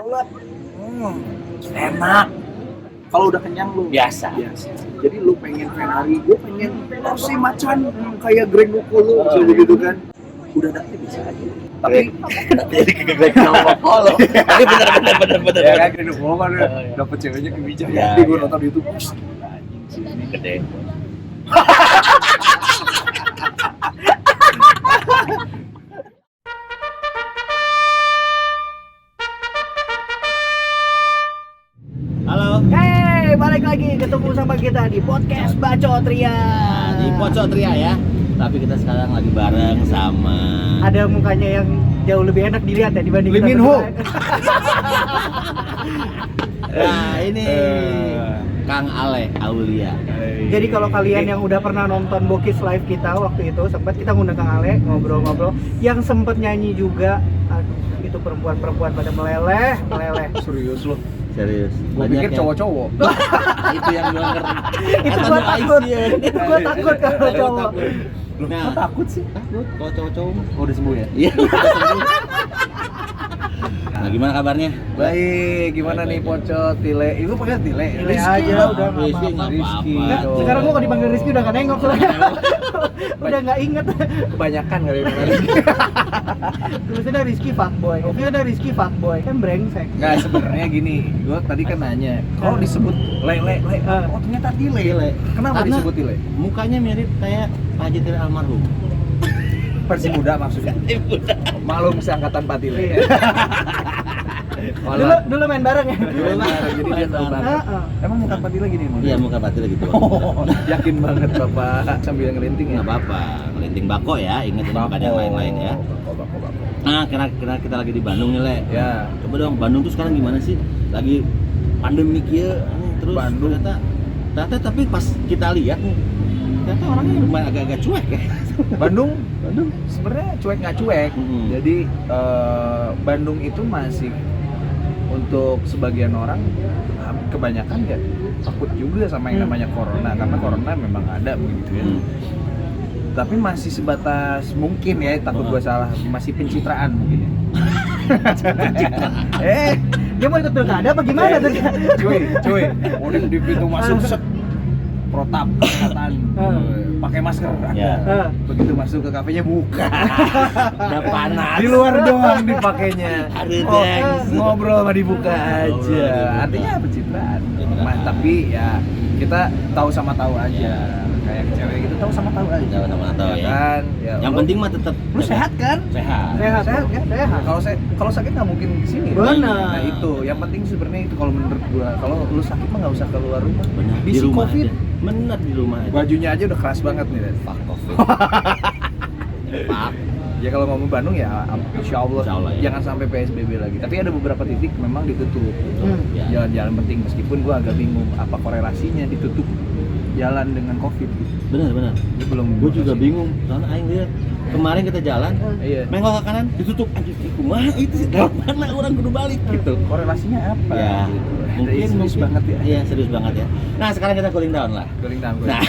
Bulat. Enak. Kalau udah kenyang lu Biasa. Jadi lu pengen Ferrari, gue pengen Porsche macan kayak Greg Nucolo gitu kan. Udah dapet bisa aja. Tapi Jadi kegagalan sama Polo. Tapi bener. ya kan Greg Nucolo kan dapet ceweknya kebijak. Ya, Jadi gue ya. nonton di YouTube, anjing sih ini Gede. Halo. Hey, balik lagi ketemu sama kita di podcast Bacot Ria. Nah, di Pocot Ria ya. Tapi kita sekarang lagi bareng sama Ada mukanya yang jauh lebih enak dilihat ya dibanding Lee kita Min Ho. berdua. Nah, ini Kang Ale Aulia. Jadi kalau kalian yang udah pernah nonton Bokis live kita waktu itu, sempat kita ngundang Kang Ale ngobrol-ngobrol, yang sempet nyanyi juga. Aduh, itu perempuan-perempuan pada meleleh. serius lo. Serius. Gue pikir cowok-cowok. Itu yang gua ngerti. Itu Kata gua nu takut. Aisyah. Itu gua takut kalau Aku cowok. takut. Nah, Takut sih. takut kalau cowok-cowok. Oh, udah sembuh ya? Iya. Nah, gimana kabarnya? Baik, gimana nih Pocot, Tile? Itu pakai Tile. Tile Rizky aja, lah. udah nggak Rizky apa-apa. nggak Rizky. apa-apa. Nggak, sekarang gua kalau dipanggil Rizky udah gak nengok soalnya. Udah gak inget. Kebanyakan kali ini Rizky. Tulisannya Rizky fuckboy. Oke, ada Rizky fuckboy. Kan brengsek. Nggak, sebenarnya gini, gue tadi kan nanya, kalau disebut le, oh ternyata Tile. Kenapa Karena disebut Tile? Mukanya mirip kayak Pak Haji Tile almarhum. Versi muda maksudnya. Malum seangkatan Pak Tile. Iya. Dulu main bareng ya. Jadi dia tahu banget. Heeh. Emang muka Pak Tile gini? Iya, muka Pak Tile gitu. Oh, yakin banget Bapak sambil ngelinting ya. Nggak apa-apa, ngelinting bako ya, ingat ini bukan yang lain-lain ya. Bako. Nah, kira-kira kita lagi di Bandung nih, Le. Ya. Coba dong, Bandung tuh sekarang gimana sih? Lagi pandemi ya, terus Bandung. ternyata tapi pas kita lihat nih, ternyata orangnya lumayan agak-agak cuek ya. Bandung sebenarnya cuek nggak cuek. Mm-hmm. Jadi Bandung itu masih untuk sebagian orang kebanyakan ya takut juga sama yang namanya corona karena corona memang ada begitu ya. Tapi masih sebatas mungkin ya, takut gua salah, masih pencitraan mungkin ya. Dia mau ikut pilkada apa gimana tuh? cuy, udah di pintu masuk set protap kesehatan, pakai masker ada. Ya. Begitu masuk ke kafenya buka. Udah panas. Di luar doang dipakainya. Aduh, thanks. Ngobrol sama dibuka aja. dibuka. Artinya pencitraan. Pencitraan. Tapi ya kita tahu sama tahu aja. Kayak cewek gitu tahu sama tahu aja. Sama tahu ya. Kan? Ya, Yang lu- penting mah tetap lu sehat kan? Sehat. Sehat kan? Sehat. Kalau sakit nggak mungkin kesini. Benar. Nah itu yang penting sebenarnya itu kalau menurut gua. Kalau lu sakit mah nggak usah keluar rumah. Benar, di Bisi rumah COVID. aja. Benar di rumah aja. Bajunya aja udah keras banget nih. Dan. Fuck COVID. Fuck. Ya kalau ngomong Bandung ya insya Allah, Insya Allah, ya. jangan sampai PSBB lagi. Tapi ada beberapa titik memang ditutup gitu. Ya. Jalan-jalan penting meskipun gua agak bingung apa korelasinya ditutup jalan dengan COVID gitu. Benar. Gua belum. Gue juga bingung. Soalnya aing lihat kemarin kita jalan, Iya. nengok ke kanan ditutup. Anjir, kumaha itu sih? Lewat mana orang kudu balik gitu. Korelasinya apa? Ya, Gitu. Serius banget ya. Iya, serius banget ya. Nah, sekarang kita cooling down lah. Cooling down. Nah,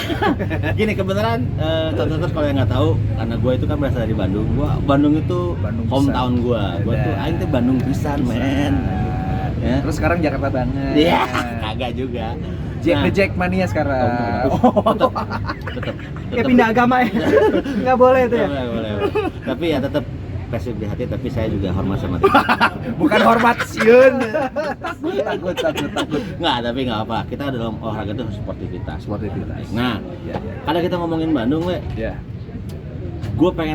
gini kebenaran contoh-contoh kalau yang nggak tahu, karena gue itu kan berasal dari Bandung. Bandung itu Bandung hometown pisan. gue. Gue tuh aing tuh Bandung pisan, men. Ya. Terus sekarang Jakarta banget. Iya, kagak juga. The Jack mania sekarang. Tetap. Kayak pindah agama ya. Nggak boleh itu ya. Boleh. Tapi ya tetap pasif di hati, tapi saya juga hormat sama dia. Bukan hormat siun. takut. Nggak, tapi nggak apa. Kita dalam olahraga itu sportivitas. Sportivitas. Nah, Ya. karena kita ngomongin Bandung, Le, Ya.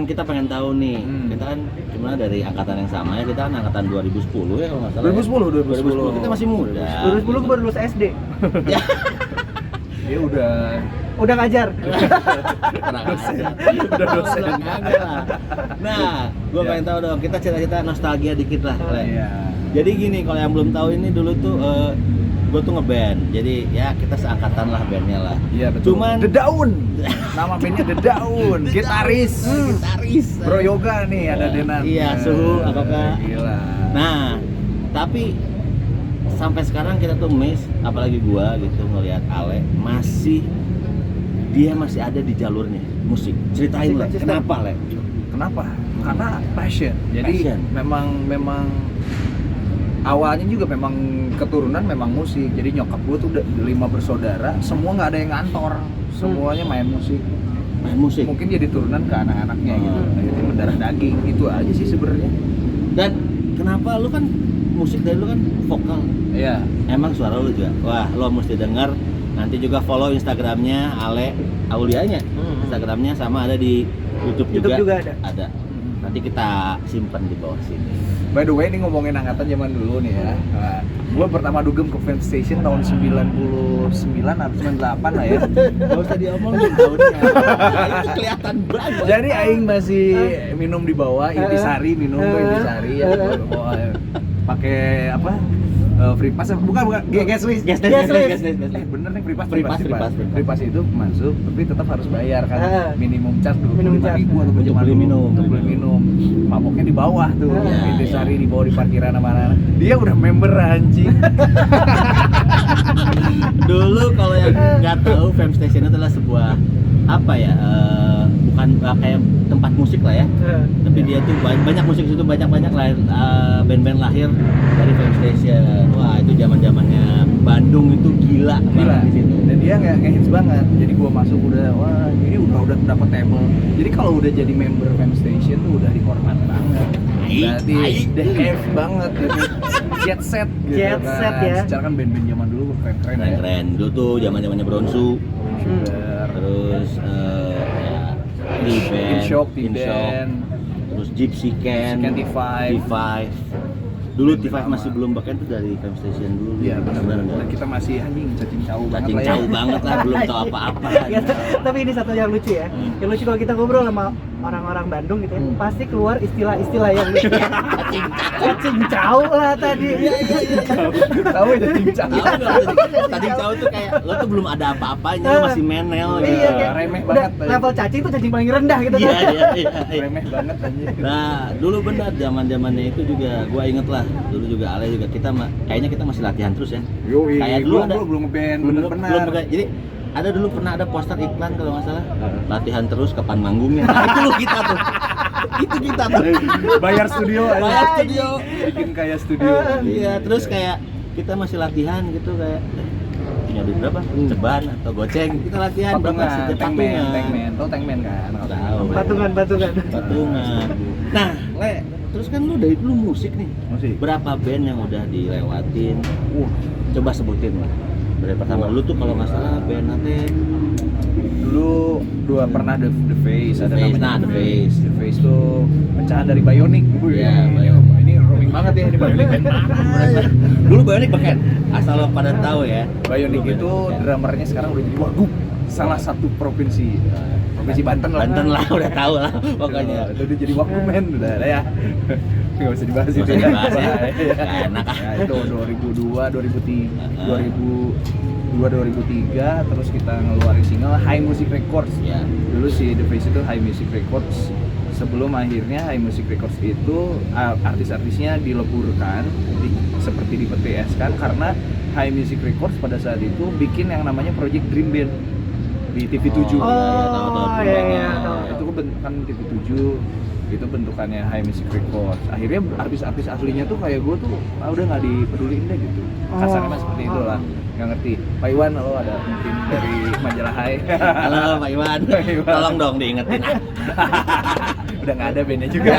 kita pengen tahu nih. Kita kan cuma dari angkatan yang sama ya. Kita kan angkatan 2010 ya kalau nggak salah. 2010. Kita masih muda. 2010 gue baru lulus SD. Ya. Dia udah Udah ngajar. Tenang aja. Udah dosen. Kagak lah. Nah, gue Ya. pengen tahu dong. Kita cerita nostalgia dikit lah, Le. Iya. Jadi gini, kalau yang belum tahu ini dulu tuh gue tuh ngeband. Jadi ya kita seangkatan lah bandnya lah. Iya betul. Cuman The Daun. Nama bandnya The Daun. Gitaris. Gitaris. Bro Yoga nih ada Denan. Iya, Suhu apakah? Gila. Nah, tapi sampai sekarang kita tuh miss, apalagi gua gitu ngelihat Ale dia masih ada di jalurnya musik. Ceritain lah, Musik, kenapa Le? Kenapa? Karena passion. Jadi Passion. memang awalnya juga memang keturunan memang musik. Jadi nyokap gue tuh udah 5 bersaudara, semua nggak ada yang ngantor, semuanya main musik. Main musik. Mungkin jadi turunan ke anak-anaknya gitu. Akhirnya mendarah daging, itu aja sih sebenarnya. Dan kenapa lu kan musik dari lu kan vokal? Iya. Emang suara lu juga. Wah, lo mesti denger. Nanti juga follow Instagramnya Ale Aulianya. Instagramnya sama ada di YouTube juga ada. Ada. Nanti kita simpan di bawah sini. By the way, ini ngomongin angkatan zaman dulu nih ya. Nah, gue pertama dugem ke Fans Station tahun 99 atau 98 lah ya. Gak usah diomongin tahunnya. Itu kelihatan banget. Jadi aing masih minum di bawah, intisari minum tuh intisari ya. Pakai apa? Free pass bukan gas list. Bener nih free pass itu masuk tapi tetap harus bayar kan. Minimum charge 25.000 atau cuma beli minum. Untuk beli minum. Maboknya di bawah tuh. Iya, Intisari di bawah di parkiran mana. Dia udah member anjing. Dulu kalau yang nggak tahu, Fam Station itu adalah sebuah apa ya? Bukan kayak tempat musik lah ya. Tapi dia tuh banyak musik situ, banyak band-band lahir dari Fam Station. Wah, itu zaman-zamannya Bandung itu gila banget di situ. Dan dia nggak hits banget. Jadi gua masuk udah wah ini udah dapat table. Jadi kalau udah jadi member Fam Station tuh udah dihormat banget. Berarti the F banget gitu. Jet set gitu Jet kan. set ya. Secara kan band-band zaman dulu keren-keren ya. Keren. Dulu tuh zaman-zamannya Bronsu. Sugar, Terus ya, Inshock, Inshock. Terus Gypsy Can, T5. Dulu T5 masih belum bahkan tuh dari Fam Station dulu. Iya benar. Dan kita masih anjing cacing cau banget lah ya. Jauh banget lah, belum tahu apa-apa. Ya, tapi ini satu yang lucu ya. Yang lucu kalau kita ngobrol sama orang-orang Bandung gitu ya, pasti keluar istilah-istilah yang lucu. Cacing cau lah tadi. Tahu ya cacing cau. Tadi tahu tuh kayak lo tuh belum ada apa-apanya, lo masih menel gitu. Iya, kayak remeh udah banget. level cacing tuh cacing paling rendah gitu kan. Iya. Remeh banget anjing. Nah, dulu benar zaman-zamannya itu juga gua inget lah. Dulu juga Ale juga kayaknya kita masih latihan terus ya. Yoi, Kayak dulu ada belum ngeband bener-bener. belum bukan. Jadi ada dulu pernah ada poster iklan kalau nggak salah. Latihan terus kapan manggungnya. Nah, itu lo kita tuh. Itu kita tuh. Bayar studio aja. Bayar studio. Bikin kayak studio. Iya, terus kayak kita masih latihan gitu kayak punya duit berapa? Ceban atau goceng. Kita latihan Patungan, patungan. tankman kan. Tahu. Patungan. Nah, Le, terus kan lu dari dulu musik nih. Musik. Berapa band yang udah dilewatin? Coba sebutin lah. Dari pertama lu tuh kalau nggak salah band nanti Dulu pernah The Face, ada Face, namanya nah, The Face. The Face tuh pecahan dari Bionic. Iya, Ini roaming banget ya ini Bionic. Dulu Bionic beken. Asal lo pada tahu ya. Bionic Dulu itu Bionic, drummernya sekarang udah jadi wagub salah satu provinsi Banten lah. Banten lah, udah tahu lah pokoknya. Udah jadi wagub men, udah ya. Nggak usah dibahas Nggak itu usah ya. dibahas ya. Nggak enak. Ya, itu 2003 terus kita ngeluarin single High Music Records. Ya. Dulu si The Face itu High Music Records. Sebelum akhirnya High Music Records itu artis-artisnya dileburkan seperti di PTS kan karena High Music Records pada saat itu bikin yang namanya Project Dream Band di TV7. Iya. Itu bentukan TV7 itu bentukannya High Music Records. Akhirnya artis-artis aslinya tuh kayak gue tuh udah nggak dipeduliin deh gitu. Kasarnya mah seperti itulah. Nggak ngerti. Pak Iwan, ada mungkin dari majalah Hai. Halo Pak Iwan, tolong dong diingetin. Udah nggak ada bandnya juga.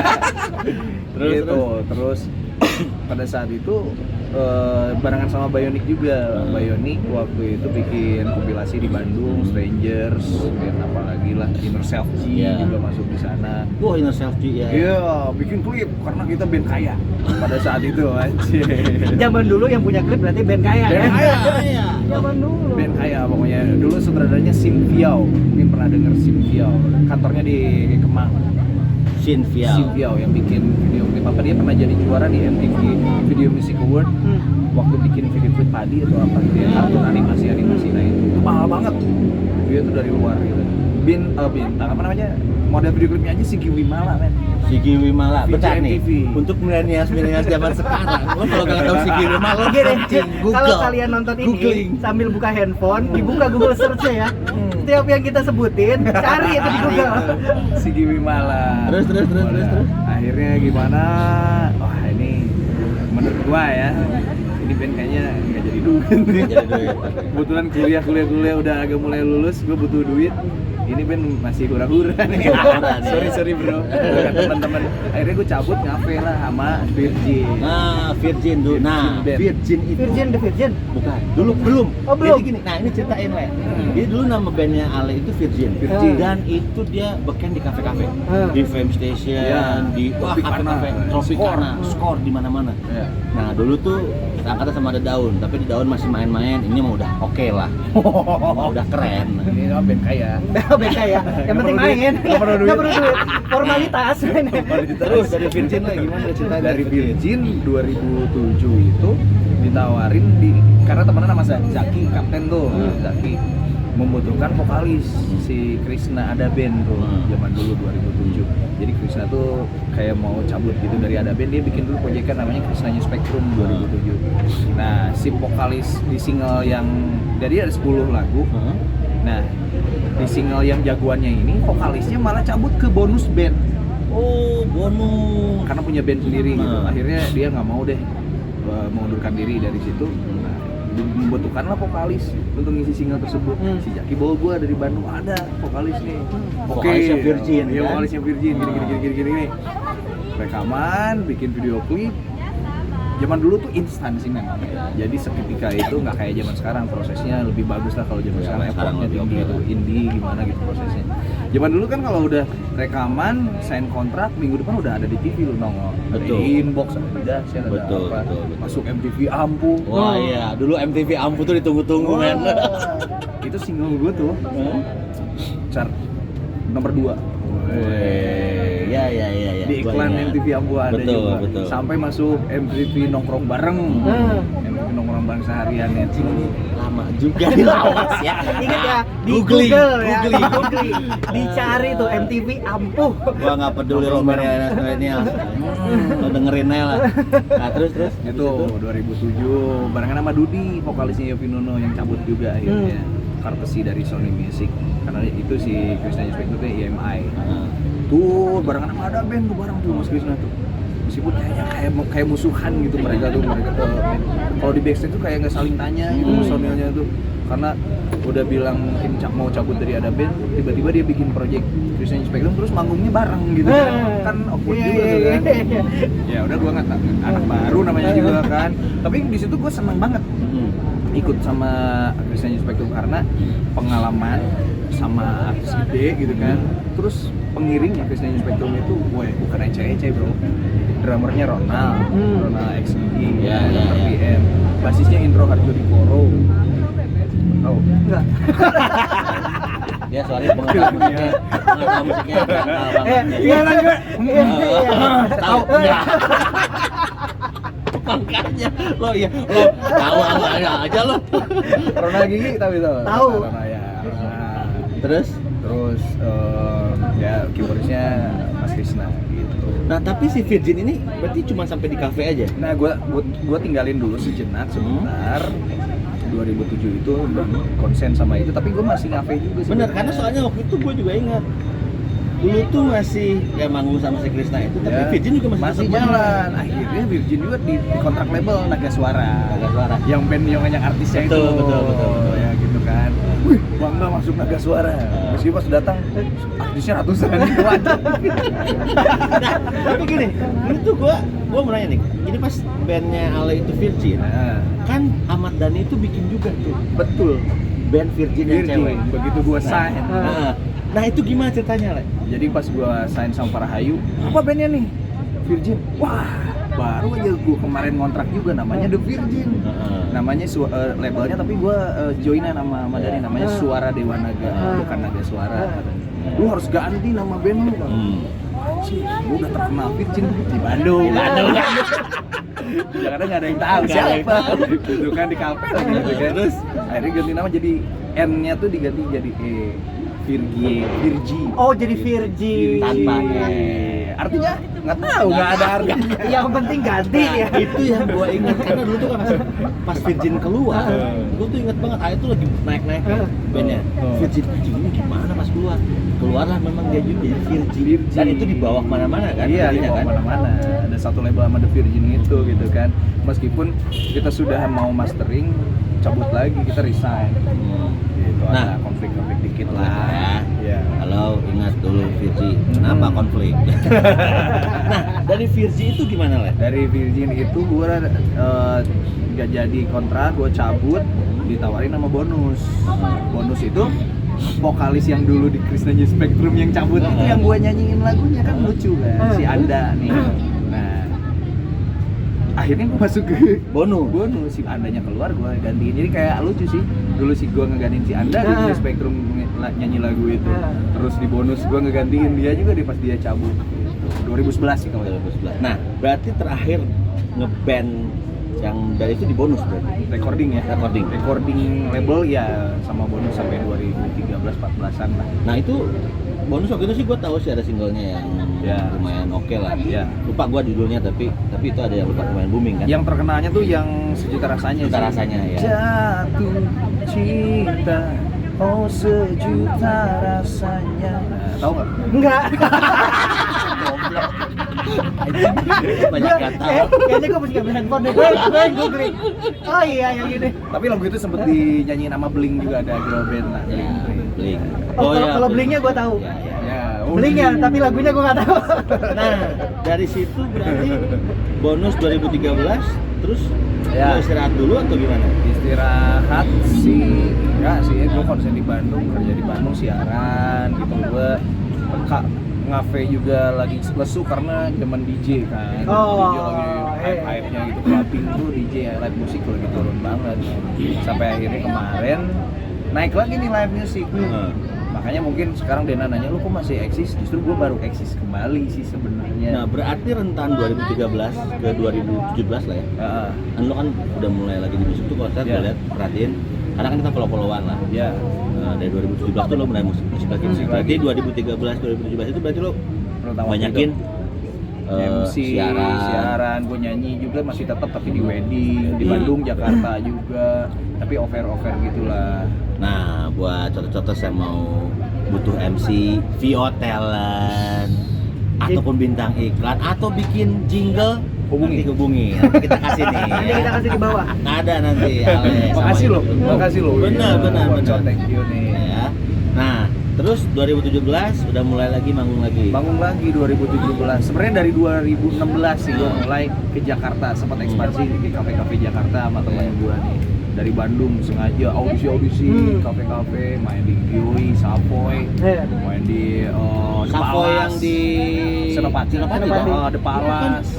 Terus pada saat itu barengan sama Bionic juga. Bionic waktu itu bikin kompilasi di Bandung, Strangers, dan apa lagi lah, Inner Self G juga masuk di sana. Wah, Inner Self G ya. Iya, bikin klip karena kita band kaya pada saat itu anjir. Zaman dulu yang punya klip berarti band kaya ya. Band kaya. Zaman dulu. Band kaya pokoknya. Dulu sutradaranya Sim Viau. Mungkin pernah denger Sim Viau. Kantornya di Kemang. Sim Viau yang bikin video klip apa, dia pernah jadi juara di MTV Video Music Award. Waktu bikin video klip padi atau apa gitu ya, kartun animasi nah itu mahal banget. Dia tuh dari luar gitu. Bintang apa namanya? Model video klipnya aja Sigi Wimala men. Sigi Wimala, betul nih. MTV. Untuk milenials zaman sekarang, lo kalau nggak tahu Sigi Wimala, Oke deh, Google. kalau kalian nonton ini Googling. sambil buka handphone, dibuka Google search ya. Setiap yang kita sebutin, cari itu di Google. Sigi Wimala. Terus. Akhirnya gimana? Wah ini menurut gua ya, ini band kayaknya nggak jadi duit. Jadi duit. Kebetulan kuliah udah agak mulai lulus, gua butuh duit. Ini band masih hura-hura nih. sorry bro. Dengan teman-teman. Akhirnya gue cabut ngafe lah sama Virgin. Nah, Virgin dulu. Nah, Band. Virgin itu The Virgin. bukan. Dulu belum. Oh, belum. Jadi gini, nah ini ceritain Le. Jadi dulu nama bandnya Ale itu Virgin. Virgin. Dan itu dia beken di kafe-kafe. Di Fame Station, Ya. di Tropicana. kafe-kafe, Tropicana, Skor di mana-mana. Ya. Nah, dulu tuh angkatan sama ada Daun, tapi di Daun masih main-main. Ini mah udah oke lah. Mah udah keren. Ini band kaya. Beda ya. Yang penting perlu duit. main. Nggak perlu duit. Nggak perlu duit. Formalitas. Terus dari Virgin lah gimana ceritanya? Dari Virgin 2007 itu ditawarin karena temennya sama Zaki kapten tuh. Zaki membutuhkan vokalis si Krishna ada band tuh zaman dulu 2007. Jadi Krishna tuh kayak mau cabut gitu dari ada band, dia bikin dulu proyekan namanya Krishna New Spectrum 2007. Nah, si vokalis di single yang jadi ada 10 lagu. Nah, di single yang jagoannya ini vokalisnya malah cabut ke bonus band. Oh, bonus. Karena punya band sendiri gitu. Nah. Akhirnya dia nggak mau deh mengundurkan diri dari situ. Nah, membutuhkanlah vokalis untuk ngisi single tersebut. Si Jaki bawa gua dari Bandung, ada vokalis nih. Vokalisnya Virgin, Iya, kan? vokalisnya Virgin. Gini nih. Rekaman, bikin video klip. Zaman dulu tuh instan sih memang. Jadi seketika itu nggak kayak zaman sekarang, prosesnya lebih bagus lah kalau zaman sekarang. Sekarang Effortnya lebih tinggi oke gitu, lah. indie gimana gitu prosesnya. Zaman dulu kan kalau udah rekaman, sign kontrak, minggu depan udah ada di TV lu nongol. Ada Betul. di inbox, ada di dahsyat, ada Betul, apa. betul. Masuk MTV Ampuh. Wah iya, dulu MTV Ampuh tuh ditunggu-tunggu men. Itu single gue tuh chart nomor 2. Ya. Di Gua iklan ingat. MTV Ampuh ada Betul, juga. betul. Sampai masuk MTV nongkrong bareng. MTV nongkrong bareng seharian itu. Lama juga dilawas ya. Ingat ya, di Googling, Google ya, di googling. Googling. Dicari tuh MTV Ampuh. Gua nggak peduli lo milenial. Lo dengerin aja lah. Nah, terus Itu 2007 barengan sama Dudi, vokalisnya Yovie Nuno yang cabut juga akhirnya. Courtesy dari Sony Music, karena itu si Krishna New Spectrum itu EMI. Tuh barengan sama ada band tuh bareng tuh Mas Krishna tuh. Meskipun kayaknya kayak musuhan gitu mereka tuh kalau di backstage tuh kayak nggak saling tanya gitu personilnya tuh, karena udah bilang mungkin mau cabut dari ada band, tiba-tiba dia bikin project Krishna New Spectrum terus manggungnya bareng gitu kan awkward juga tuh kan. Ya udah gua nggak tahu, anak baru namanya juga kan, tapi di situ gua seneng banget ikut sama Krishna New Spectrum karena pengalaman sama artis gede gitu kan. Terus pengiringnya Krishna New Spectrum itu bukan ece-ece bro, drummernya Ronald XG, Ya. PM, basisnya Indro Harjodiporo. Oh Enggak. Dia soalnya pengetahuan musiknya nggak tahu banget. Iya lanjut. Tahu enggak? Makanya lo tahu aja lo. Ronald Gigi tapi tahu. Tahu. Ya. Terus Ya keyboardnya Mas Krishna gitu. nah tapi si Virgin ini berarti cuma sampai di kafe aja. Nah gua tinggalin dulu sejenak sebentar. 2007 itu konsen sama itu, tapi gue masih ngafe juga sih. Bener, karena soalnya waktu itu gue juga ingat dulu tuh masih ya manggung sama si Krishna itu, tapi Ya, Virgin juga masih tetap jalan. Akhirnya Virgin juga di kontrak label Naga Suara. Naga Suara. Yang band yang banyak artisnya Betul, itu. betul. Ya gitu kan. Wih, bangga masuk Naga Suara. Meski pas datang artisnya ratusan itu aja. Nah, tapi gini, dulu tuh gue mau nanya nih, ini pas bandnya Ale itu Virgin, Nah, kan Ahmad Dhani itu bikin juga tuh betul. band Virgin yang cewek. Begitu gua sign. Nah itu gimana ceritanya, Le? Jadi pas gua sign sama Parahayu, apa bandnya nih? Virgin. Wah, baru aja gua kemarin ngontrak juga namanya The Virgin. Namanya labelnya, tapi gua joinan sama Dhani namanya Suara Dewa Naga, bukan Naga Suara. Lu harus ganti nama band lu, Bang. Sih, lu udah terkenal Virgin di Bandung. Karena nggak ada yang tahu Nggak ada yang siapa. Gitu kan di kafe gitu kan. Terus akhirnya ganti nama jadi N-nya tuh diganti jadi E. Virgi. Oh, jadi Virgin. Tanpa Artinya nggak tahu, nggak ada artinya. Yang penting ganti ya. Itu yang gue ingat karena dulu tuh kan pas Virgin keluar, gue tuh inget banget itu lagi naik bandnya. Virgin ini gimana pas keluarlah memang dia juga jadi Virgin. Dan itu dibawa kemana-mana kan? Iya, artinya dibawa kemana-mana. Ada satu label sama The Virgin itu gitu kan. Meskipun kita sudah mau mastering, cabut lagi, kita resign. Gitu, Nah, ada konflik-konflik dikit lah. Ya. Ya. Kalau ingat dulu Virgin, kenapa konflik? Nah, dari Virgin itu gimana lah? Dari Virgin itu gue nggak jadi kontrak, gue cabut, ditawarin sama Bonus. Bonus itu vokalis yang dulu di Krisnanya Spektrum yang cabut itu yang gue nyanyiin lagunya kan lucu kan, si Anda nih. Nah, akhirnya gue masuk ke Bonus, si Andanya keluar, gue gantiin. Jadi kayak lucu sih, dulu sih gue ngegantiin si Anda di Spektrum nyanyi lagu itu, terus di Bonus gue ngegantiin dia juga pas dia cabut. 2011 sih kalau 2011. Nah, berarti terakhir ngeband yang dari itu di Bonus berarti? recording label ya sama Bonus sampai 2013-14an lah. Nah itu Bonus waktu itu sih gue tahu sih ada singlenya yang lumayan oke lah. Ya. Lupa gue judulnya tapi itu ada yang lumayan booming kan. Yang terkenalnya tuh yang Sejuta Rasanya. Sejuta Rasanya ya. Jatuh cinta, oh sejuta rasanya. Nah, tahu nggak? Enggak. Banyak gak tahu. Kayaknya gue mesti ngambil handphone deh. Gue googling. Oh iya yang ini. Tapi lagu itu sempet dinyanyiin sama Blink juga, ada girl band lah. Blink. Kalau Blinknya gue tahu. Ya, Blinknya, tapi lagunya gue nggak tahu. Nah, dari situ berarti Bonus 2013 terus Ya. lo istirahat dulu atau gimana? Istirahat sih enggak sih, gue konsen di Bandung, kerja di Bandung, siaran gitu. Gue ngafe juga lagi lesu karena zaman DJ kan. DJ lagi hype-nya gitu, clubbing tuh DJ live musik lagi turun banget. Sampai akhirnya kemarin naik lagi nih live music. Makanya mungkin sekarang Dena nanya, lu kok masih eksis? Justru gue baru eksis kembali sih sebenarnya. Nah, berarti rentan 2013 ke 2017 lah ya. Kan lo kan udah mulai lagi di musik tuh kalau saya lihat perhatiin, karena kan kita follow-followan lah. Ya. Dari 2017 tuh lo mulai musik lagi. Berarti 2013 2017 itu berarti lo banyakin MC, siaran, gue nyanyi juga masih tetap tapi di wedding, di Bandung, Jakarta juga, tapi over gitulah. Nah, buat contoh-contoh yang mau butuh MC, VO talent, ataupun bintang iklan, atau bikin jingle, hubungi. Nanti kita kasih nih. Nanti kita kasih di bawah. Ada nanti. Makasih loh. Benar. Thank you nih. Ya. Nah, terus 2017 udah mulai lagi manggung lagi. 2017. Sebenarnya dari 2016 sih gue mulai ke Jakarta, sempat ekspansi di kafe-kafe Jakarta sama teman gue nih. Dari Bandung sengaja audisi kafe-kafe, main di Gioi, Savoy, main di Savoy yang di Senopati. The Palace.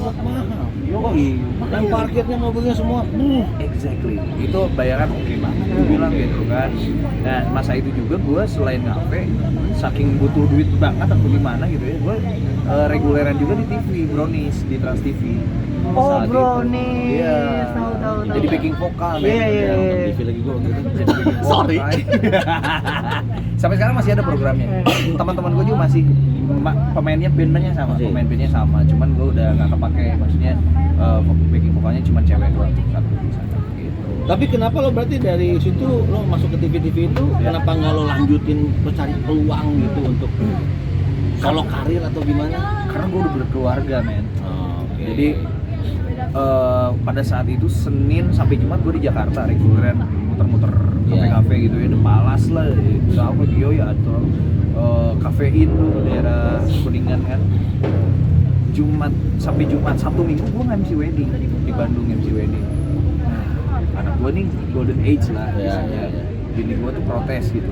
Dan parkirnya mobilnya semua. Exactly. Itu bayaran oke banget gue bilang gitu kan. Nah, masa itu juga gue selain ngafe, saking butuh duit banget atau gimana gitu ya, gue reguleran juga di TV, Brownies, di Trans TV. Oh, Brownies. Iya. Tahu. Jadi backing vokal. Iya. TV lagi gue gitu. Jadi backing vokal. Sorry. Sampai sekarang masih ada programnya. Teman-teman gue juga masih pemain bandnya sama. Cuman gue udah nggak kepake, maksudnya backing vokalnya cuma cewek doang satu di sana gitu. Tapi kenapa lo berarti dari situ lo masuk ke TV itu kenapa nggak lo lanjutin lo cari peluang gitu untuk solo karir atau gimana? Karena gue udah berkeluarga, men. Okay. Jadi pada saat itu Senin sampai Jumat gue di Jakarta reguleran, muter-muter kafe-kafe gitu ya, The Palace lah, sama Gioi atau kafein tuh daerah Kuningan kan. Jumat sampai Jumat, Sabtu Minggu gue nge-MC wedding di Bandung, MC wedding. Nah, anak gue nih golden age lah biasanya. Bini gue tuh protes gitu,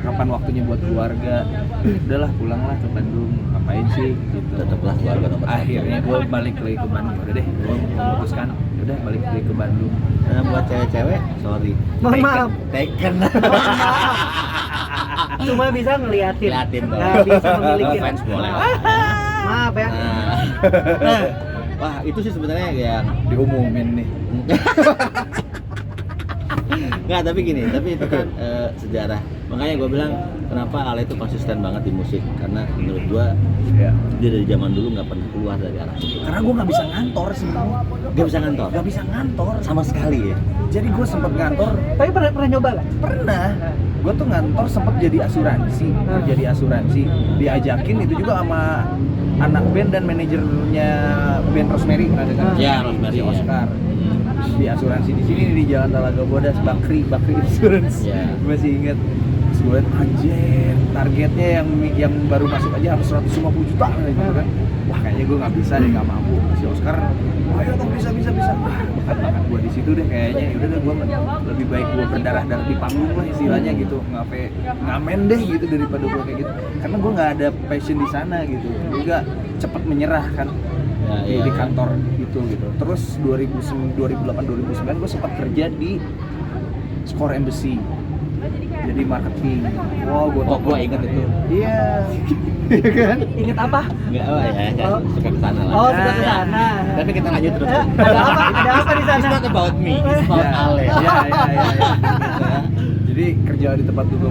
kapan waktunya buat keluarga, udahlah pulanglah ke Bandung, ngapain sih gitu. Tetaplah keluarga nomor satu. Akhirnya gue balik lagi ke Bandung, udah deh gue memutuskan udah balik lagi ke Bandung. Nah, buat cewek-cewek, sorry, Mohon maaf. taken. Cuma bisa ngeliatin. dong. Nggak bisa memiliki. Fans boleh. Maaf ya. Nah, wah itu sih sebenarnya yang Diumumin nih. Nggak, tapi gini, tapi itu kan sejarah. Makanya gue bilang kenapa Ale itu konsisten banget di musik, karena menurut gue Ya. dia dari zaman dulu nggak pernah keluar dari arah itu. Karena gue nggak bisa ngantor sih, Dia bisa ngantor nggak bisa ngantor. sama sekali ya. Jadi gue sempet ngantor, Tapi pernah nyoba nggak? pernah. Gue tuh ngantor sempet jadi asuransi, kerja di asuransi. Diajakin itu juga sama anak band dan manajernya band Rosemary, pernah dengar? Ya, Rosemary, si ya. Oscar. Di asuransi di sini di Jalan Talaga Bodas, Bakri Insurance. Ya. Gue masih inget. Terus gue liat, anjir, targetnya yang baru masuk aja harus 150 juta gitu kan. Wah, kayaknya gue nggak bisa deh, nggak mampu. Si Oscar, ayo dong, bisa. Wah, bakat gue di situ deh kayaknya. Udah deh, gue lebih baik gue berdarah-darah di panggung lah istilahnya gitu, ngamen deh gitu daripada gue kayak gitu. Karena gue nggak ada passion di sana gitu, juga cepet menyerah kan. Di kantor gitu. Terus 2008-2009 gue sempat kerja di Score Embassy, jadi marketing. Wow, gue inget itu. Iya. Iya kan? Ingat apa? Nggak, ya, Oh. suka kesana lah. Oh, suka kesana. Tapi kita lanjut terus. Ada apa? Ada apa di sana? It's not about me, it's about Ya, Ale. Iya. Gitu ya. Jadi kerja di tempat dulu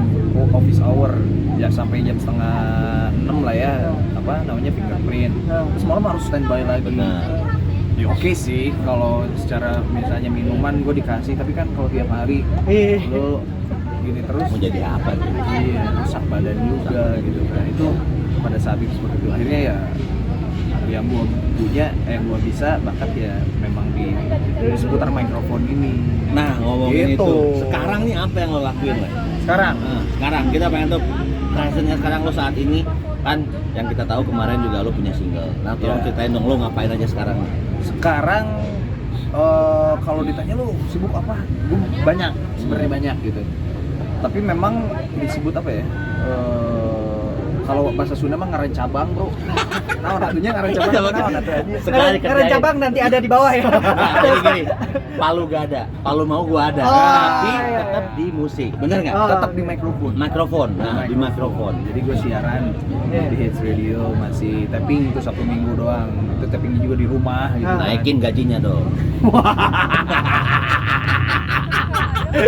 office hour ya sampai jam 5:30 lah ya, apa namanya, fingerprint. Terus malam harus standby lagi. Benar. Ya oke sih kalau secara misalnya minuman gue dikasih, tapi kan kalau tiap hari lo gini terus Mau jadi apa gitu? iya, rusak badan juga gitu kan. Itu pada saat itu seperti itu. Akhirnya ya yang gue punya, yang gue bisa bakat ya memang di seputar mikrofon ini. Nah, ngomongin Gitu. itu, sekarang nih apa yang lo lakuin, Le? Sekarang Nah, sekarang kita pengen tahu presentnya sekarang lo saat ini. Kan yang kita tahu kemarin juga lo punya single. Nah, tolong Ya. ceritain dong lo ngapain aja sekarang. kalau ditanya lu sibuk apa? Gue banyak, sebenarnya banyak gitu. Tapi memang disebut apa ya? Kalau bahasa Sunda mah ngaren cabang, bro. Nah, waktunya ngaren cabang. Nah, katanya. Sekali Karena kerjain. cabang nanti ada di bawah ya. Jadi gini, palu gak ada, palu mau gua ada, Oh, tapi iya, tetap iya. di musik, bener nggak? Oh. Tetap di mikrofon. Mikrofon, nah di mikrofon. Jadi gue siaran Iya. di Hits Radio, masih tapping itu Sabtu Minggu doang. Itu tappingnya juga di rumah gitu. Ah. kan. Naikin gajinya dong.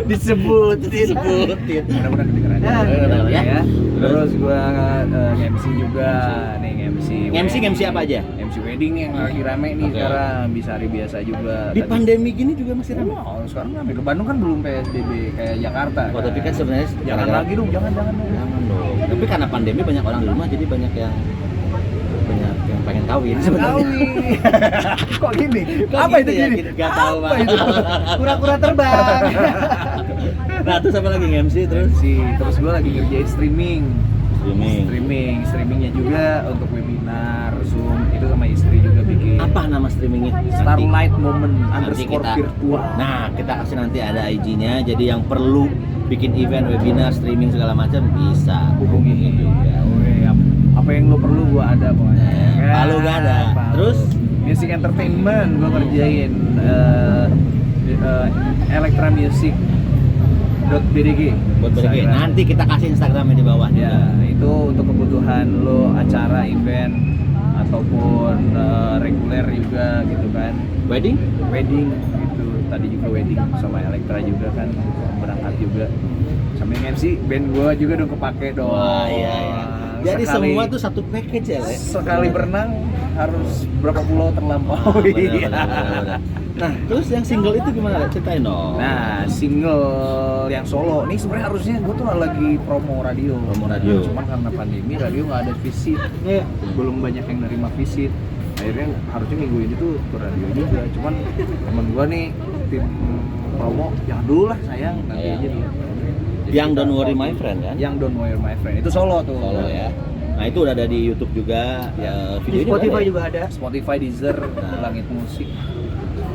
Disebutin. Mudah-mudahan kedengeran Ya, ya. Terus gue MC juga nih, MC apa aja? MC wedding nih yang lagi rame nih Oke. sekarang, bisa hari biasa juga. Di Tadi- pandemi gini juga masih ramai. Oh, sekarang rame. Ke Bandung kan belum PSBB kayak Jakarta. Oh, tapi kan sebenarnya jangan gara-gara- lagi dong, jangan dong. Jangan dong. Tapi karena pandemi banyak orang di rumah, jadi banyak yang pengen kawin sebenarnya. Kok gini? Kok Apa gitu itu ya? gini? Kita nggak tahu, Bang. Apa itu? Kura-kura terbang. Nah, terus apa lagi MC terus? Terus gue lagi ngerjain Streaming. streamingnya juga untuk webinar, Zoom, itu sama istri juga bikin. Apa nama streamingnya? Starlight Moment Nanti _ virtual. Nah, kita kasih nanti ada IG-nya. Jadi yang perlu bikin event, webinar, streaming segala macam bisa hubungi juga. Apa yang lo perlu gua ada pokoknya. Palu gak ada. Palu. Terus? Music entertainment gua kerjain Electra Music .bdg. Buat BDG. Instagram. Nanti kita kasih Instagramnya di bawah. Ya, itu untuk kebutuhan lo acara event ataupun reguler juga gitu kan. Wedding? Wedding gitu. Tadi juga wedding sama Electra juga kan, berangkat juga. Sama yang MC band gua juga dong kepake dong. Wah, iya. Jadi Sekali- semua tuh satu package ya, Le? sekali berenang harus berapa pulau terlampaui. Bener. Nah, terus yang single itu gimana, Le? Ceritain dong. Nah, single yang solo nih sebenarnya harusnya gue tuh lagi promo radio. Cuman karena pandemi radio nggak ada visit, Iya. belum banyak yang nerima visit. Akhirnya harusnya minggu ini tuh ke radio juga. Cuman temen gue nih tim promo, jangan dulu lah sayang, nanti Iya. aja dulu. Jadi Yang kita Don't Worry promo. My Friend kan? Yang Don't Worry My Friend itu solo tuh. Solo ya. Nah, itu udah ada di YouTube juga. Ya, Di videonya Spotify ada ya? juga ada. Spotify, Deezer, Langit Musik,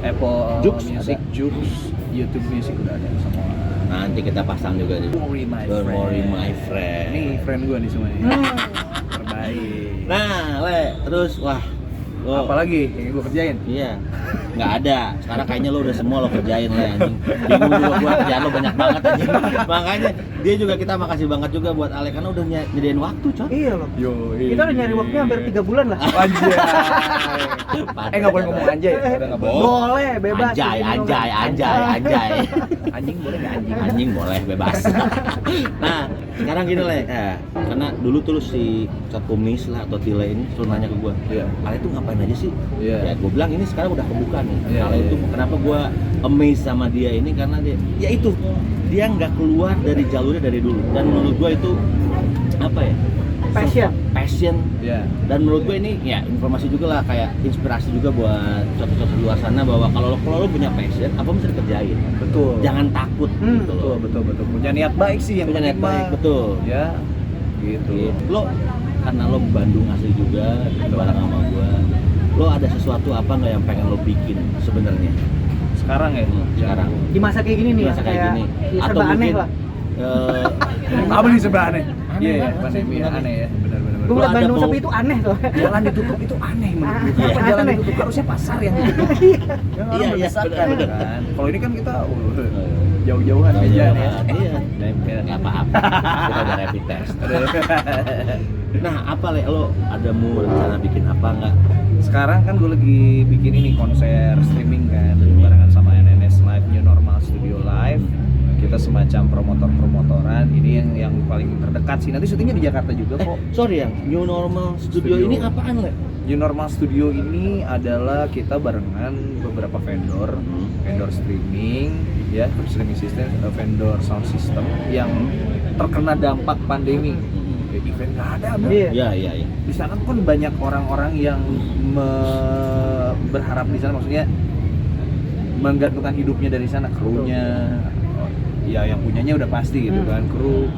Apple Joox Music, ada. Joox, YouTube Music udah ada semua. Nanti kita pasang juga di Don't Worry My Don't Friend. Worry My Friend. Ini friend gue nih semuanya. Terbaik. Nah, Le, terus wah. lo- Apalagi yang gue kerjain? Iya. nggak ada. Sekarang kayaknya lo udah semua lo kerjain lah anjing. Bingung juga gua, kerjaan lo banyak banget anjing. Makanya dia juga, kita makasih banget juga buat Ale karena udah nyediain waktu, Cot. Iya loh. Yo, Kita udah nyari waktunya hampir 3 bulan lah. Anjay. Nggak boleh ngomong anjay. Udah nggak boleh. Boleh, bebas. Anjay. Anjing boleh nggak anjing? Anjing boleh bebas. Nah, sekarang gini Le, karena dulu tuh si Kumis lah atau Tile ini selalu nanya ke gua, Iya. Ale tuh ngapain aja sih? Iya. Ya gua bilang ini sekarang udah kebuka nih. Iya, Ale iya. itu kenapa gua amazed sama dia ini karena dia itu dia nggak keluar dari jalurnya dari dulu, dan menurut gua itu apa ya? Passion. Iya. Dan menurut gue ini ya informasi juga lah, kayak inspirasi juga buat contoh-contoh di luar sana bahwa kalau lo punya passion, apa bisa dikerjain. Betul. Jangan takut gitu loh. Betul. Punya niat baik sih yang Punya niat penting baik, mah. betul. Ya. Gitu. Lo karena lo Bandung asli juga, bareng sama gua. Lo ada sesuatu apa nggak yang pengen lo bikin sebenarnya? Sekarang ya. Sekarang. Di masa kayak gini nih, Masa kayak gini. ya, Atau serba aneh mungkin, lah. Apa nih sebelah aneh? Aneh Iya, banget pandemi sih, ya, bener. aneh ya. Benar. Gue ngeliat ada Bandung mau- sepi itu aneh tuh. Jalan ditutup itu aneh menurut gue. Iya. Kenapa jalan Aneh. ditutup? Harusnya pasar yang ditutup. Iya, Mendesakan, benar. kan. Kalau ini kan kita jauh-jauhan aja nih. Iya, nggak apa-apa. Kita udah rapid test. Nah, apa Le? Lo ada mau rencana bikin apa nggak? Sekarang kan gue lagi bikin ini konser streaming kan, barengan sama NNS Live New Normal Studio Live. Kita semacam promotoran. Ini yang paling terdekat sih. Nanti syutingnya di Jakarta juga kok. Sorry yang New Normal Studio Studio. ini apaan Le? New Normal Studio ini adalah kita barengan beberapa vendor streaming, ya, streaming system, vendor sound system yang terkena dampak pandemi. Event nggak ada, Bang. Iya. Iya. Di sana kan banyak orang-orang yang berharap di sana, maksudnya menggantungkan hidupnya dari sana, krunya, ya yang punyanya udah pasti gitu kan, kru,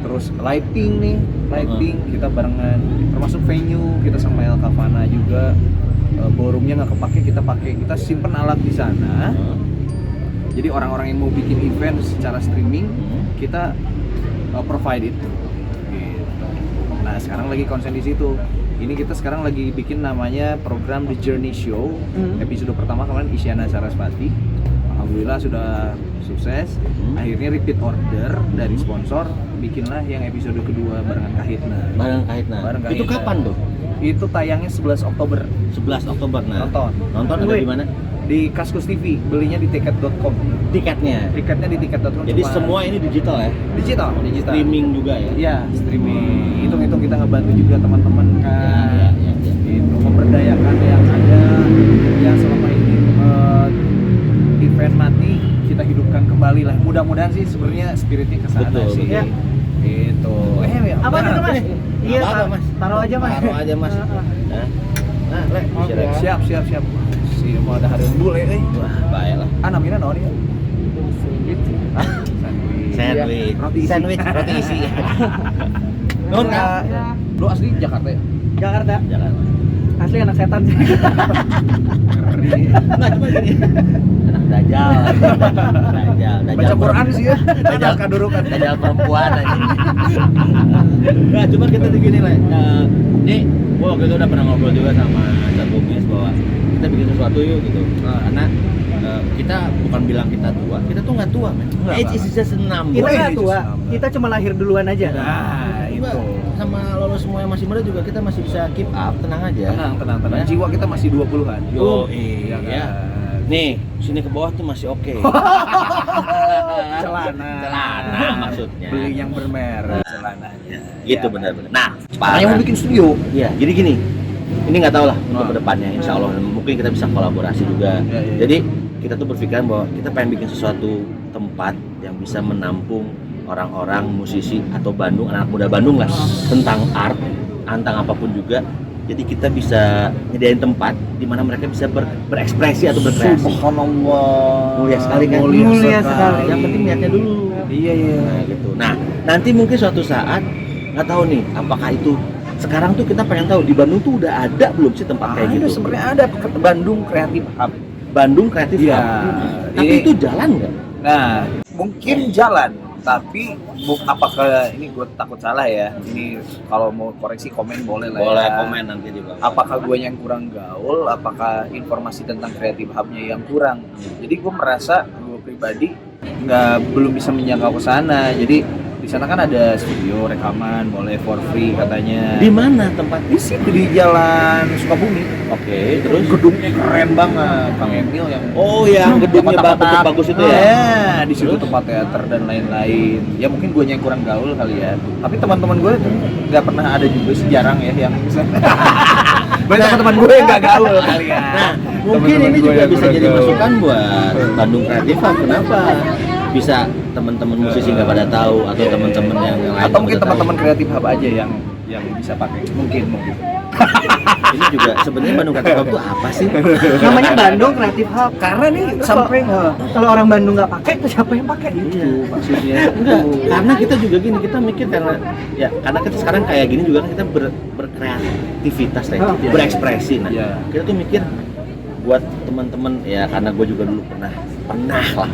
terus lighting kita barengan, termasuk venue kita sama El Cavana juga, ballroomnya nggak kepake, kita simpen alat di sana. Jadi orang-orang yang mau bikin event secara streaming kita provide itu. Gitu. Nah sekarang lagi konsen di situ. Ini kita sekarang lagi bikin namanya program The Journey Show. Episode pertama kemarin Isyana Sarasvati. Alhamdulillah sudah sukses. Akhirnya repeat order dari sponsor, bikinlah yang episode kedua barengan Kahitna. Bareng Kahitna. Itu kapan tuh? Itu tayangnya 11 Oktober. 11 Oktober. Nah. Nonton ada Wih. di mana? Di Kaskus TV, belinya di tiket.com. Tiketnya. Tiketnya di tiket.com. Jadi cuma semua ini digital ya? digital. Streaming juga ya? Iya, streaming. Hitung-hitung kita ngebantu juga teman-teman kan. Iya. Gitu, memberdayakan yang ada, yang selama ini event mati kita hidupkan kembali lah. Mudah-mudahan sih sebenarnya spiritnya ke sana Betul, sih. betul. Gitu. Apa itu Mas? Apa-apa, Mas. Taruh aja Mas. Taruh aja Mas. Nah, Le, Siap. Si mau ada hari bule Wah, baik lah. namanya naon ya? Sandwich. Roti isi. Roti isi. Nun kan? Lu asli Jakarta ya? Jakarta. Jangan. Asli anak setan sih. Nggak cuma gini. Anak dajal. Baca Quran sih ya. Dajal kadurukan. Dajal perempuan aja. Nah, cuma kita begini lah. Nih, gua waktu itu udah pernah ngobrol juga sama Cak Kumis bahwa kita bikin sesuatu yuk gitu. Karena kita bukan bilang kita tua, kita tuh nggak tua, men. Nggak, Age is just a number. Kita nggak Boleh, tua, justru. kita cuma lahir duluan aja. Nah, Juga itu. sama lo semua yang masih muda juga kita masih bisa keep up, tenang aja. Tenang. Ya. Jiwa kita masih 20-an. Yo, iya iya. kan. Nih, sini ke bawah tuh masih oke. Celana maksudnya. Beli yang bermerek celananya. Gitu Ya. benar-benar. Nah, Makanya mau bikin studio. Iya, jadi gini. Ini nggak tahu lah untuk Nah. kedepannya, insya Allah mungkin kita bisa kolaborasi juga. Iya. Jadi kita tuh berpikiran bahwa kita pengen bikin sesuatu tempat yang bisa menampung orang-orang musisi atau Bandung, anak muda Bandung lah, tentang art, tentang apapun juga. Jadi kita bisa nyediain tempat di mana mereka bisa berekspresi atau berkreasi. Subhanallah. Mulia sekali kan? Mulia sekali. Yang penting niatnya dulu. Iya. Nah, gitu. Nah, nanti mungkin suatu saat nggak tahu nih, apakah itu sekarang tuh kita pengen tahu di Bandung tuh udah ada belum sih tempat kayak gitu? Sebenarnya ada Bandung Creative Hub. Bandung Kreatif Iya. Hub. Tapi Ini- itu jalan nggak? Nah, mungkin jalan. Tapi apakah ini gue takut salah ya? Ini kalau mau koreksi komen boleh lah. Boleh ya. komen nanti juga. Apakah gue yang kurang gaul? Apakah informasi tentang Creative Hub-nya yang kurang? Jadi gue merasa gue pribadi belum bisa menjangkau ke sana. Jadi di sana kan ada studio rekaman, boleh for free katanya. Di mana tempatnya? Di situ di Jalan Sukabumi. Oke, terus Gedungnya keren banget, Kang Emil yang oh yang gedungnya kotak-kotak. bagus itu ya. Ya, di situ tempat teater dan lain-lain. Ya mungkin gue yang kurang gaul kali ya. Tapi teman-teman gue nggak pernah ada juga sih, jarang ya yang bisa. Banyak teman-teman gue yang nggak gaul kali ya. Nah, mungkin Teman-teman ini gue juga yang bisa kurang jadi gaul. masukan buat Bandung Creative Hub. Kenapa bisa teman-teman musisi nggak pada tahu atau teman-teman yang lain atau nggak mungkin pada tahu? teman-teman Creative Hub aja yang bisa pakai. Mungkin. Ini juga sebenarnya Bandung Creative Hub itu apa sih? Namanya Bandung Creative Hub. Karena nih Terus sampai kalau orang Bandung nggak pakai, terus siapa yang pakai? itu maksudnya. Enggak, karena kita juga gini, kita mikir karena kita sekarang kayak gini juga kan kita berkreativitas ya, Oh, iya. berekspresi. Nah, Iya. kita tuh mikir buat teman-teman ya, karena gue juga dulu pernah lah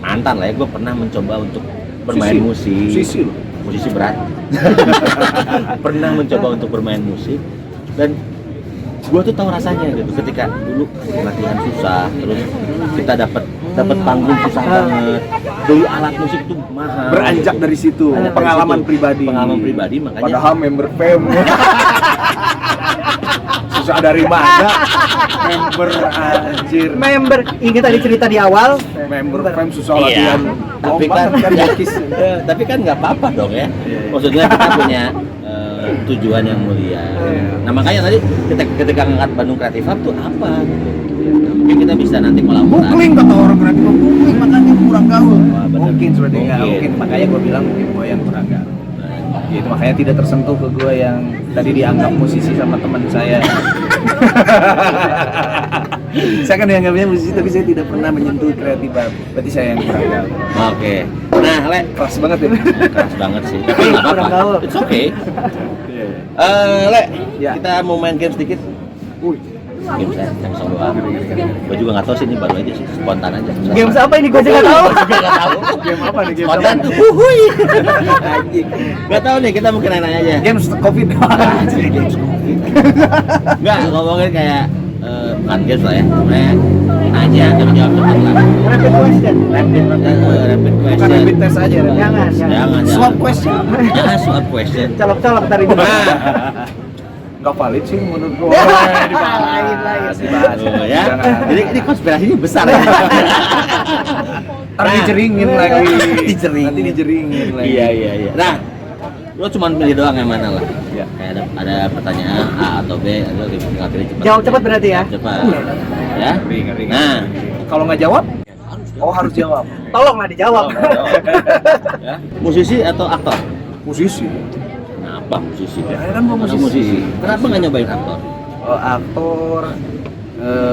mantan lah ya, gue pernah mencoba untuk bermain musik. Musisi berat. Pernah mencoba untuk bermain musik dan gue tuh tahu rasanya gitu ketika dulu latihan susah, terus kita dapat panggung susah banget, beli alat musik tuh mahal. Beranjak dari situ, Beranjak dari pengalaman situ. pribadi. Pengalaman pribadi, makanya Padahal member PEM. Susah dari mana? Member anjir. Member, ini tadi cerita di awal. Member PEM susah Iya, latihan. tapi kan Bokis. tapi kan nggak apa-apa dong ya. Iya. Maksudnya kita punya tujuan yang mulia. Iya. Nah makanya tadi ketika ngangkat Bandung Creative Hub tuh apa gitu. Nah, mungkin kita bisa nanti kolaborasi. Bukling kata orang berarti bukling makanya kurang gaul. Wah, bener. Mungkin sebenarnya nggak Mungkin. mungkin, makanya gue bilang mungkin gue yang kurang gaul. Ya, itu makanya tidak tersentuh ke gue yang tadi dianggap musisi sama teman saya. Saya kan dianggapnya musisi tapi saya tidak pernah menyentuh Creative Hub. Berarti saya yang kurang gaul. Oke. Nah, Le, Keras banget ya. keras banget sih. Tapi nggak Kurang apa-apa. gaul. It's okay. Iya. Le, Ya. kita mau main game sedikit. Wih. Game saya, yang solo doang. Gue juga nggak tahu sih, ini baru aja sih, spontan aja. Game apa ini? Gue juga nggak tahu. Gue nggak tahu. Game apa nih? Game Spontan. apa? Wuhui. Nggak tahu nih, kita mungkin nanya aja. Game Covid. Nggak, ngomongin kayak bukan games lah ya. Namanya nanya tapi jawab cepat lah. Rapid question. Rapid Bukan question. rapid test aja. Jangan. Jangan. Swap question. Jangan swap question. Colok-colok tadi itu. Nggak valid sih menurut gue. Lain. Oh, ya. Jadi ini konspirasinya besar ya. Ntar dijeringin lagi. Dijeringin. Nanti dijeringin lagi. Iya. Nah, lo cuma pilih doang yang mana lah. Iya. Kayak ada pertanyaan A atau B, lo tinggal pilih cepat. Jawab cepat berarti ya? Cepat. Ya. Ngeri. Nah, Kalau nggak jawab, harus jawab. Tolonglah dijawab. ya. Musisi atau aktor? Musisi. Kenapa musisi? Ya kan gua Karena musisi. Kenapa nggak nyobain aktor? Aktor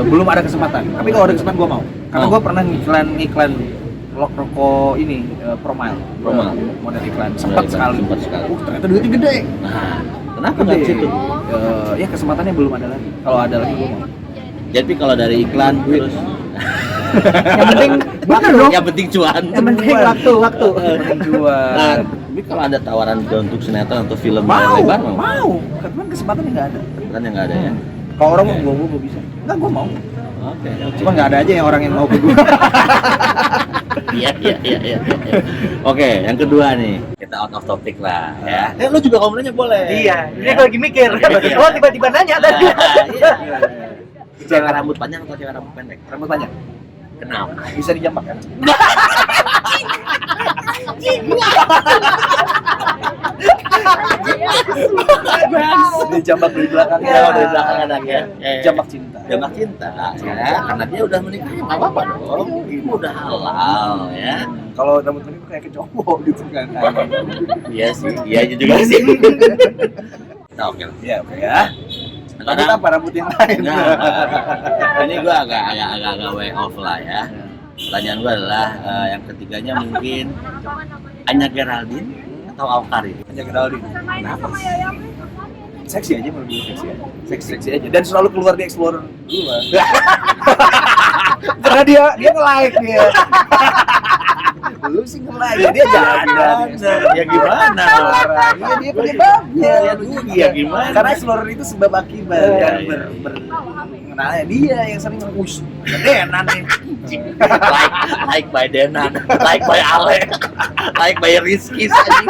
belum ada kesempatan. Tapi kalau ada kesempatan gue mau. Karena Oh. gue pernah ngiklan rokok ini Promile. Model iklan sempat sekali. Sempat sekali. Ternyata duitnya gede. Nah, kenapa nggak ke situ? Ya kesempatannya belum ada lagi. Kalau ada lagi gue mau. Jadi kalau dari iklan terus Yang penting waktu dong. yang penting cuan. Yang penting waktu. Penting jual. Nah, tapi kalau ada tawaran untuk sinetron atau film Mau. lebar Cuman kesempatannya nggak ada. kan yang nggak ada ya. Kalau orang mau gue bisa. Enggak, gue mau. Oke. Cuma nggak ada aja yang orang yang mau ke gue. Iya. Oke, yang kedua nih. Kita out of topic lah ya. Lu juga kalau mau nanya boleh. Iya, ini gue lagi mikir. Oh tiba-tiba nanya tadi. Iya. Cewek rambut panjang atau cewek rambut pendek? Rambut panjang. Kenapa? Bisa dijambak kan? Dijambak dari belakangnya. Ya, dari belakang anaknya. Jambak cinta. Jambak cinta ya, karena dia udah menikah ya nggak apa-apa dong. Ini udah halal ya. Kalau rambut pendek kayak ke cowok gitu kan. Iya sih, iya juga sih. Kita oke lah. Iya, oke ya. Rambut apa? Rambut yang lain. Nah, ini gua agak way off lah ya. Pertanyaan gua adalah yang ketiganya mungkin Anya Geraldine atau Awkarin. Hanya Geraldine. Kenapa? Seksi aja menurut gue, seksi aja. Dan selalu keluar di Explorer dulu. Karena dia nge-like dia. Lu sih nge-like. ya dia jalan. Ya gimana? Iya dia penyebabnya. Ya gimana? Karena Explorer itu sebab akibat kan nah dia yang sering nge-push. Denan nih. like by Denan, like by Ale, like by Rizky anjing.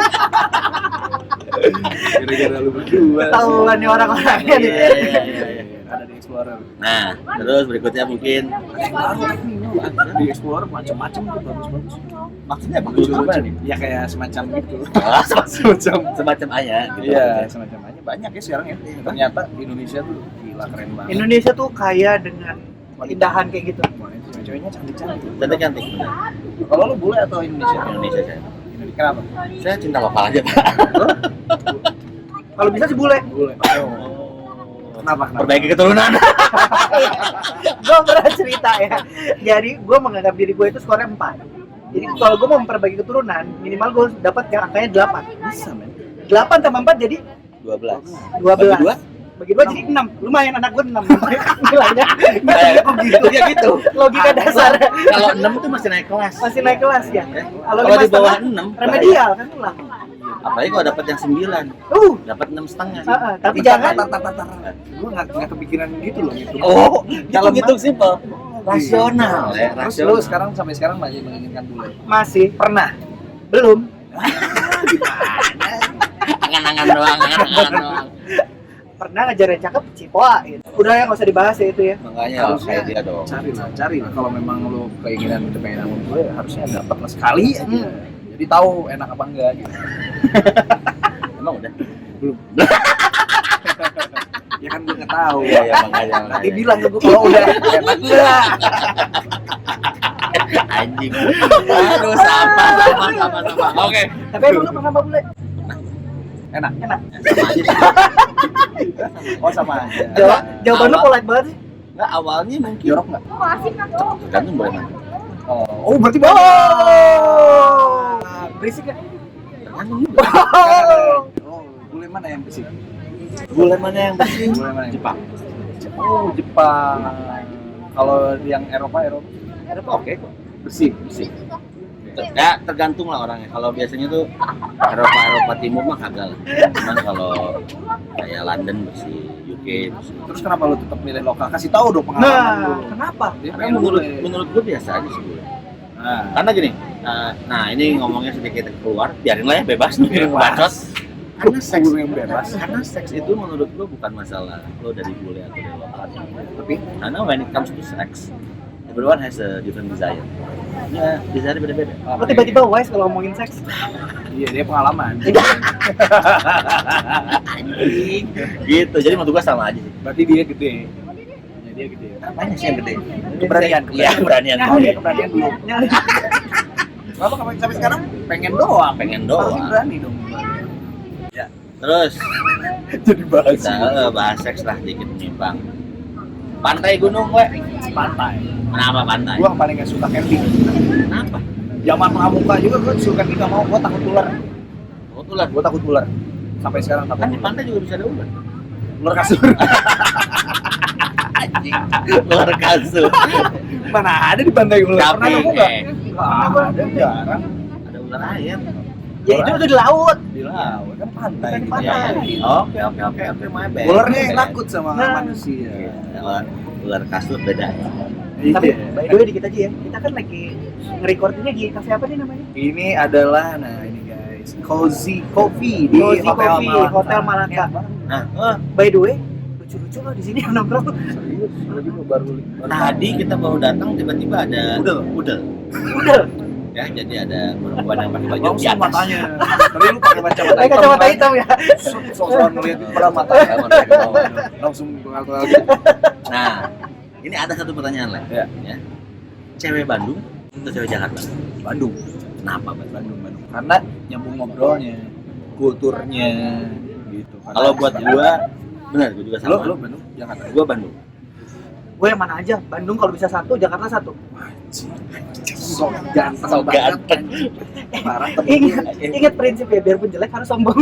Gara-gara lu berdua. Ketahuan nih orang-orangnya nih. Iya. Ada di Explorer. Nah, terus berikutnya mungkin Ada di Explorer macam-macam tuh bagus-bagus. maksudnya Bagus bagus apa nih? Ya kayak semacam gitu. semacam ayah gitu. Iya, semacamnya banyak ya sekarang ya. Ternyata Indonesia tuh gila keren banget. Indonesia tuh kaya dengan keindahan kayak gitu. Cewek-ceweknya cantik-cantik. Cantik benar. Kalau lu bule atau Indonesia? Indonesia saya. Indonesia. Kenapa? Saya cinta lokal aja, Pak. Kalau bisa sih bule. Bule. Kenapa? Perbaiki keturunan. Gue pernah cerita ya. Jadi gue menganggap diri gue itu skornya 4. Jadi kalau gue mau memperbaiki keturunan, minimal gue dapat yang angkanya 8. Bisa, men. 8 tambah 4 jadi 12. 12. Bagi 2 jadi 6. Lumayan anak gue 6. Nilainya. Gitu ya gitu. Logika dasar. Kalau 6 tuh masih naik kelas. Masih naik kelas ya. Kalau di bawah 6 remedial kan ulang. apalagi kalau dapat yang 9. Dapat 6,5. Tapi jangan Gue nggak kepikiran gitu loh gitu. Oh, kalau gitu simpel. Rasional ya, Terus lu sekarang sampai sekarang masih menginginkan bule? masih Pernah? belum. angan-angan doang. Pernah ngajar yang cakep cipoa gitu. Udah ya nggak usah dibahas ya itu ya. Makanya harus kayak dia dong. Cari lah. Kalau memang lu keinginan gitu pengen sama gue, harusnya dapat lah sekali aja. Jadi tahu enak apa enggak gitu. Emang udah? Belum. Ya kan gue nggak tahu. Iya, makanya. Nanti bilang ke gue kalau udah enak enggak. Anjing. Aduh, sama. Oke. Tapi emang lu pernah sama bule? Enak. Sama aja sih. Oh sama aja. Jawaban lu polite banget sih. Nggak, awalnya mungkin Jorok nggak? tergantung boleh mana. Oh berarti Berisik ya? Tergantung. Oh, bule mana yang bersih? Bule mana yang bersih? Bule mana yang Jepang. Oh, Jepang. Kalau yang Eropa Eropa oke kok. bersih. Ya tergantung lah orangnya. Kalau biasanya tuh Eropa Timur mah kagak lah. Cuman kalau kayak London bersih, UK bersih. Terus kenapa lu tetap milih lokal? Kasih tahu dong pengalaman lu. Kenapa? Dia Karena pengen menurut gue biasa aja sih bule. Nah, Karena gini, nah ini ngomongnya sedikit keluar, biarin lah ya bebas nih, Bebas. bacot. Karena seks Guru yang bebas. Karena seks itu menurut gue bukan masalah lo dari bule atau dari lokal. tapi Karena when it comes to sex, everyone has a different desire. Ya, desire beda-beda. Lu tiba-tiba wise kalau ngomongin seks. iya dia pengalaman. Anjing. Gitu. Jadi menurut gue sama aja sih. Berarti dia gede. Ya, dia gede. Apanya sih yang gede? Keberanian. Iya, keberanian. Oh, dia keberanian belum. Kenapa sampai sekarang pengen doang. Pengen Pasti doang. berani dong. Ya, Terus jadi bahas kita bahas seks lah dikit menyimpang. Pantai gunung, we. pantai. Kenapa pantai? Gua paling gak suka camping. Kenapa? Zaman pramuka juga gua suka kita mau, gua takut ular. Oh, ular. Gua takut ular. Sampai sekarang takut. Kan di pantai juga bisa ada ular. Ular kasur. Ular kasur. Mana ada di pantai ular? Tapi, Pernah nemu nggak? eh. Nggak ada, jarang. Ada ular air. Ya itu udah di laut. Di laut kan pantai. Bukan gitu. pantai. Ya. Oke, my bad. Ularnya My bad. takut sama Nah. manusia. Ular kasur beda ya. Tapi Iya. by the way dikit aja ya. Kita kan lagi nge-recordnya di cafe apa nih namanya? Ini adalah, nah ini guys, Cozy Coffee di Cozy Hotel Coffee, Malaka. Hotel Malaka. Nah, By the way, lucu-lucu loh di sini yang nongkrong. Serius, tadi gua baru tadi kita baru datang tiba-tiba ada udel. Udah. Ya, jadi ada perempuan yang pakai baju di langsung atas. matanya. Tapi lu pakai kacamata Pakai kacamata hitam ya. Sok-sokan ngeliatin pada mata. Langsung pengakuan. Nah, ini ada satu pertanyaan lah. Ya. Ya. Cewek Bandung atau cewek Jakarta? Bandung. Kenapa, Bang? Bandung. Karena nyambung ngobrolnya, kulturnya gitu. Karena Kalau buat gua, benar, gua juga sama. lu Bandung, Jakarta. Gua Bandung. Gue yang mana aja? Bandung kalau bisa 1, Jakarta 1. Sok ganteng Sok banget. ganteng. Parah temen Ingat prinsip ya, biarpun jelek harus sombong.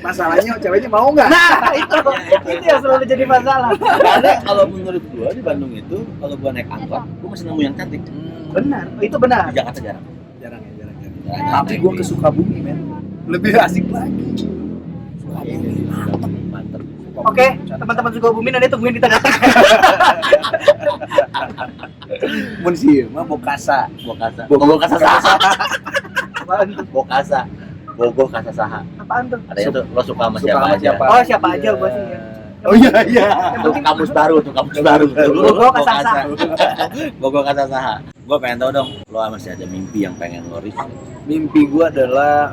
Masalahnya ceweknya mau nggak? Nah, itu yang selalu jadi masalah. Karena kalau menurut gua di Bandung itu, kalau gua naik angkot, gua masih nemu yang cantik. Benar, itu benar. Di Jakarta jarang. jarang. Jarang Tapi naik gue di- ke Sukabumi men, lebih asik lagi. Ini mantep. Oke, teman-teman Sukabumi nanti tungguin di tengah-tengah. Mun sih mah Bokasa. Bogor Kasa Saha. Apaan tuh? Bogor Kasa Saha. Apaan tuh? Ada itu lo suka sama Suka sama siapa siapa? aja? Oh, siapa aja gua sih ya. Oh iya. Tuh kamus baru. Bogor Kasa Saha. Bogor Kasa Saha. Gua pengen tahu dong, lo masih ada mimpi yang pengen lo reach? Mimpi gue adalah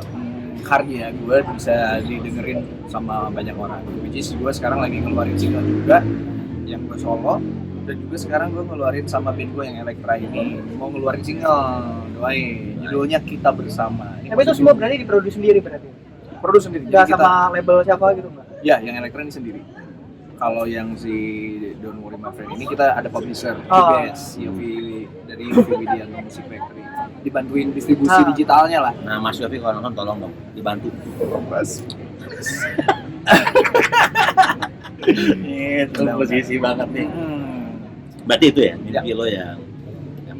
karya gue bisa didengerin sama banyak orang. Which is gue sekarang lagi ngeluarin single juga yang gue solo, dan juga sekarang gue ngeluarin sama band gue yang Elektra ini mau ngeluarin single, doain judulnya Kita Bersama. Ini Tapi itu semua berarti diproduksi sendiri berarti. produksi sendiri. Enggak Jadi kita- sama label siapa gitu enggak? Ya, yang Elektra ini sendiri. Kalau yang si Don't Worry My Friend ini kita ada publisher, Oh. DBS, Yofi dari Yofi Media Music Factory. Dibantuin distribusi Ah. digitalnya lah. Nah, Mas Yofi kalau nonton tolong dong dibantu. Mas. Itu posisi banget nih. Berarti itu ya mimpi lo yang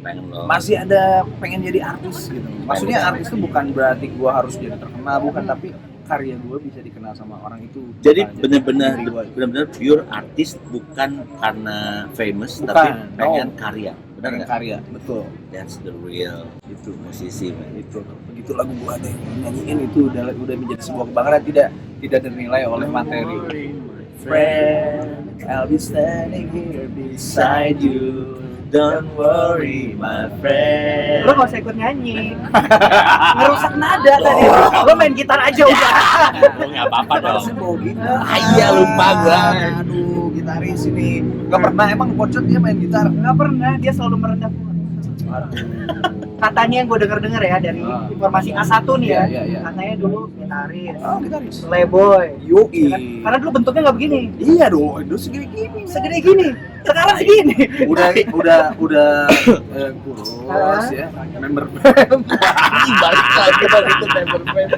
pengen lo. Masih ada pengen jadi artis gitu. Maksudnya artis itu bukan berarti gua harus jadi terkenal, bukan, tapi karya gua bisa dikenal sama orang itu. Jadi Bukan benar-benar diri gua. benar-benar pure artis, bukan karena famous Bukan, tapi no. pengen karya. Benar Pengen nggak? karya, betul. That's the real Itu musisi, man. itu begitu lagu gua ada yang nyanyiin itu udah menjadi sebuah kebanggaan, tidak ternilai oleh materi. Friend, I'll be standing here beside you. Don't worry, my friend. Lo nggak usah ikut nyanyi. Ngerusak nada tadi. Lo main gitar aja udah. Lo nggak apa-apa dong. Harusnya bawa gitar. Ah, iya, lupa gua. Aduh, gitaris ini. Gak pernah emang Pocot dia main gitar. Nggak pernah, dia selalu merendah. Katanya yang gue denger ya dari Ah. informasi A1 nih ya. Iya. Katanya dulu gitaris, Oh, gitaris. playboy. Yoi. Karena dulu bentuknya nggak begini. Iya dong, itu segini-gini. Segede gini. Sekarang segini. Udah kurus ya. Member Balik lagi balik itu member band.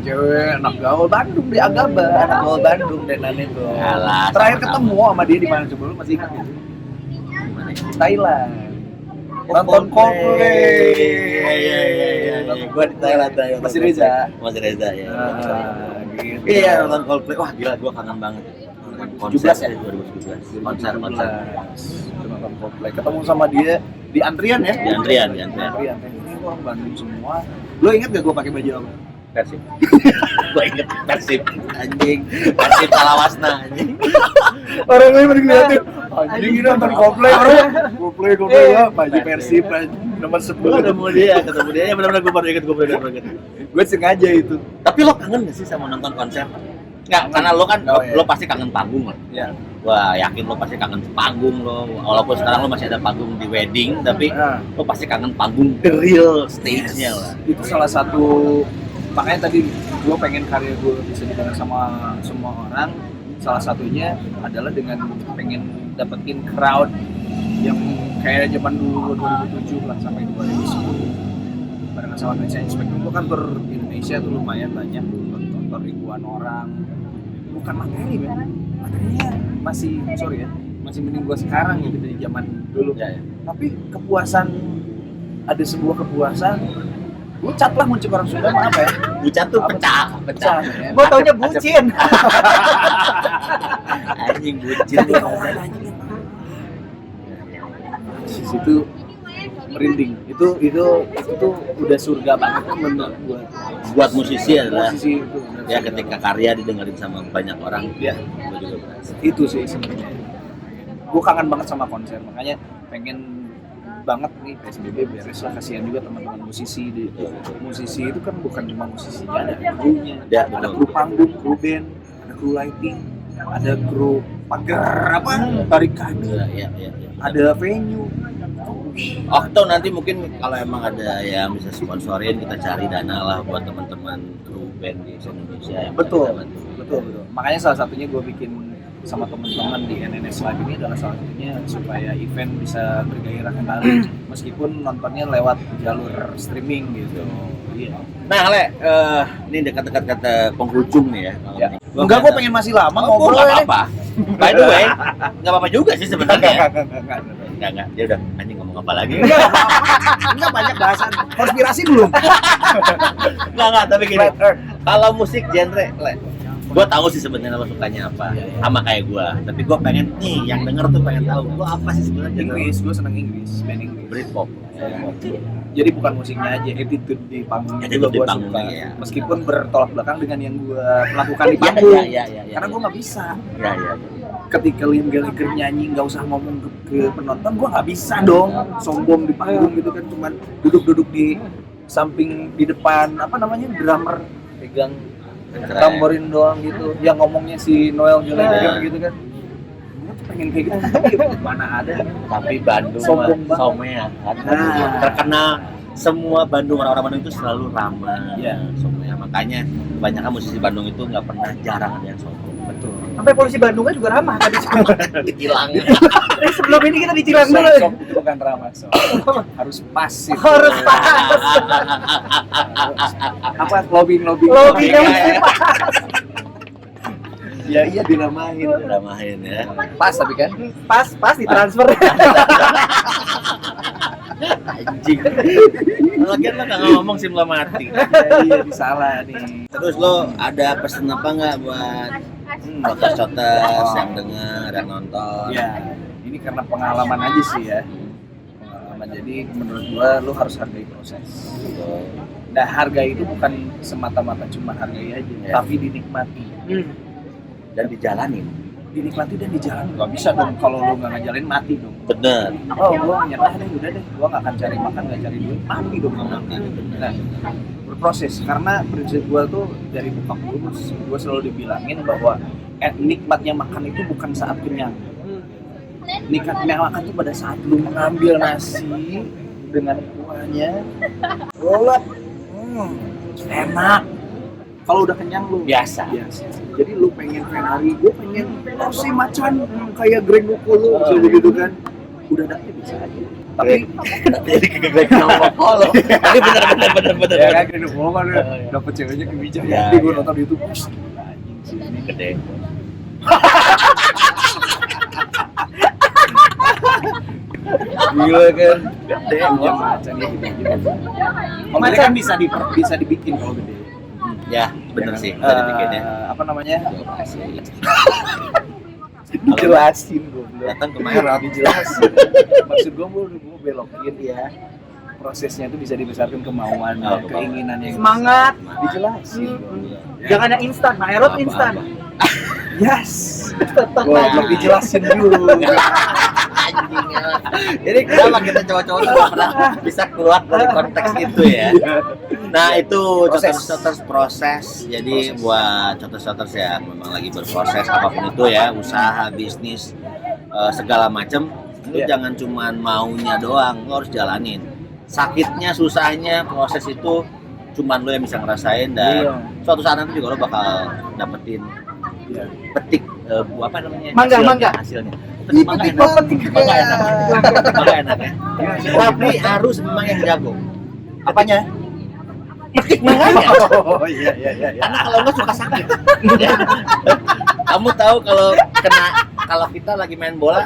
cewek anak gaul Bandung di Agaba, anak gaul Bandung dan itu. Alah, Terakhir sama-sama. ketemu sama dia di mana coba lu masih ingat gitu? Gimana ya? Thailand. Oh, Nonton Coldplay. Iya. Gua di Thailand. Masih Reza. Masih Reza ya. Gitu. Iya, nonton Coldplay. Wah, gila gua kangen banget. Nonton konser 17 ya? 2017. Konser. Itu nonton Coldplay. Ketemu sama dia di antrian ya? Di antrian. Antrian. Ini orang Bandung semua. Lo inget gak gue pakai baju apa? Persib. Gua inget Persib anjing. Persib Kalawasna anjing. Orang lain pada ngeliatin. Anjing ini nonton Coldplay orang. Coldplay ya, baju Persib nomor Gua 10. ketemu dia. Ya benar-benar gua baru inget. Gue sengaja itu. Tapi lo kangen gak sih sama nonton konser? Enggak, karena lo kan Oh, iya. lo pasti kangen panggung lah. Ya. Wah, yakin lo pasti kangen panggung lo. Walaupun sekarang lo masih ada panggung di wedding, tapi Nah, lo pasti kangen panggung the real stage-nya lah. itu salah satu, makanya tadi gue pengen karya gue bisa didengar sama semua orang. Salah satunya adalah dengan pengen dapetin crowd yang kayak zaman dulu 2007 lah sampai 2010. Barengan sama Indonesia Inspector, gue kan tur Indonesia tuh lumayan banyak, tonton ribuan orang. Bukan materi kan, materinya masih mending gue sekarang gitu dari zaman dulu. Ya. Tapi kepuasan, ada sebuah kepuasan. Gue cat lah muncul orang Sunda mah apa ya? Bucat tuh pecah. Gue taunya bucin. Anjing bucin Jadi tuh. orang anjing emang. Di situ merinding. Itu tuh udah surga banget menurut gue. Buat musisi adalah Posisi itu. ya ketika karya didengerin sama banyak orang, Ya, gue juga berasa. itu sih sebenarnya. Gue kangen banget sama konser, makanya pengen banget nih PSBB beres lah, kasihan juga teman-teman musisi musisi itu kan bukan cuma musisinya, ada krunya, Ya, ada betul. kru panggung, kru band, ada kru lighting, ada kru pagar apa, tarik kaki, Ya. ada venue. Okto nanti mungkin kalau emang ada yang bisa sponsorin, kita cari dana lah buat teman-teman kru band di Indonesia yang Betul. bisa bantu. Betul. Makanya salah satunya gue bikin sama teman-teman di NNS Live ini adalah salah satunya supaya event bisa bergairah kembali meskipun nontonnya lewat jalur streaming gitu. Iya. Nah, Le, ini dekat-dekat kata penghujung nih ya. Ya. Enggak, gue pengen masih lama ngobrol nggak ya. apa-apa. By the way, nggak apa-apa juga sih sebenarnya. Enggak. Enggak. Dia udah anjing ngomong ngomong apa lagi? Enggak banyak bahasan konspirasi belum. Enggak, tapi gini. Flat Earth. Kalau musik genre, gue tahu sih sebenarnya lo sukanya apa, sama kayak gue. Tapi gue pengen nih, yang denger tuh pengen tahu gue apa sih sebenarnya. Inggris, gue seneng Inggris, band Inggris. Britpop. Jadi bukan musiknya aja, attitude di panggungnya Attitude juga di gue panggung, suka. iya. Meskipun bertolak belakang dengan yang gue lakukan di panggung. Iya. Karena gue nggak bisa. Iya. Ketika Liam Gallagher nyanyi nggak usah ngomong ke penonton, gue nggak bisa dong sombong di panggung gitu kan, cuman duduk di samping di depan apa namanya drummer pegang tamborin doang gitu, yang ngomongnya si Noel Gallagher gitu kan. Gue tuh pengen kayak gitu, tapi mana ada. Tapi Bandung Sombong banget. Somea kan. Nah. Terkenal semua Bandung, orang-orang Bandung itu selalu ramah. Iya. Somea, makanya kebanyakan musisi Bandung itu nggak pernah, jarang ada yang sombong. Betul. Sampai polisi Bandungnya juga ramah tadi. Ditilang. Sebelum ini kita ditilang dulu. Sok itu bukan ramah, sok. Harus pas itu. Harus pas. Apa lobbying. Lobbynya mesti pas. Ya iya diramahin. Ramahin ya. Pas tapi kan. Pas ditransfer. Anjing. Lagian lo nggak ngomong sih belum mati. Iya disalah nih. Terus lo ada pesan apa nggak buat cotas yang denger, yang nonton? Ya, ini karena pengalaman aja sih ya. Pengalaman, jadi menurut gua lu harus hargai proses. Nah, harga itu bukan semata-mata cuma hargai aja, Ya. tapi dinikmati. Dan dijalanin. Dinikmati dan dijalani. Gak bisa dong kalau lu nggak ngejalanin, mati dong. Bener. Oh, gua nyerah deh, udah deh. Gua nggak akan cari makan, nggak cari duit, mati dong. Mati. Nah, berproses. Karena prinsip gua tuh dari bokap gua selalu dibilangin bahwa nikmatnya makan itu bukan saat kenyang. Nikmatnya makan itu pada saat lu mengambil nasi dengan kuahnya, lolot, enak. Kalau udah kenyang lu Biasa. Jadi lu pengen Ferrari, gue pengen Rossi macan kayak Greg Nucolo, misalnya gitu kan. Udah dapet bisa aja. Tapi Jadi kegagalan sama Polo. Tapi bener. ya kan Greg Nucolo kan dapet ceweknya kebijak. Ya, Jadi gue ya. nonton di YouTube, anjing sih ini Gede. gila kan. Gede ya macan ya gitu. Kalau gede kan bisa dibikin kalau gede. Ya, bener sih. Bisa dibikin ya. Apa namanya? Dijelasin gue Datang kemarin. dijelasin. Maksud gue belokin ya. Prosesnya itu bisa dibesarkan kemauan, Oh, keinginan yang Semangat. dijelasin. Jangan yang instan, Maerot Apa, instan. Yes. Tetap Gua belum dijelasin dulu. Jadi kenapa kita cowok-cowok tuh nggak pernah bisa keluar dari konteks itu ya? Nah itu Proses. Choters proses. Jadi buat Choters yang memang lagi berproses apapun itu ya, usaha, bisnis, segala macem, itu Iya. jangan cuman maunya doang, lo harus jalanin. Sakitnya, susahnya, proses itu cuman lo yang bisa ngerasain dan Iya. suatu saat nanti juga lo bakal dapetin Iya. petik apa namanya? Mangga. Hasilnya. Petik mangga enak. Mangga enak. Mangga enak ya. Tapi harus memang yang jago. Apanya? Petik mangganya. Oh iya. Karena kalau nggak suka sakit. Kamu tahu kalau kita lagi main bola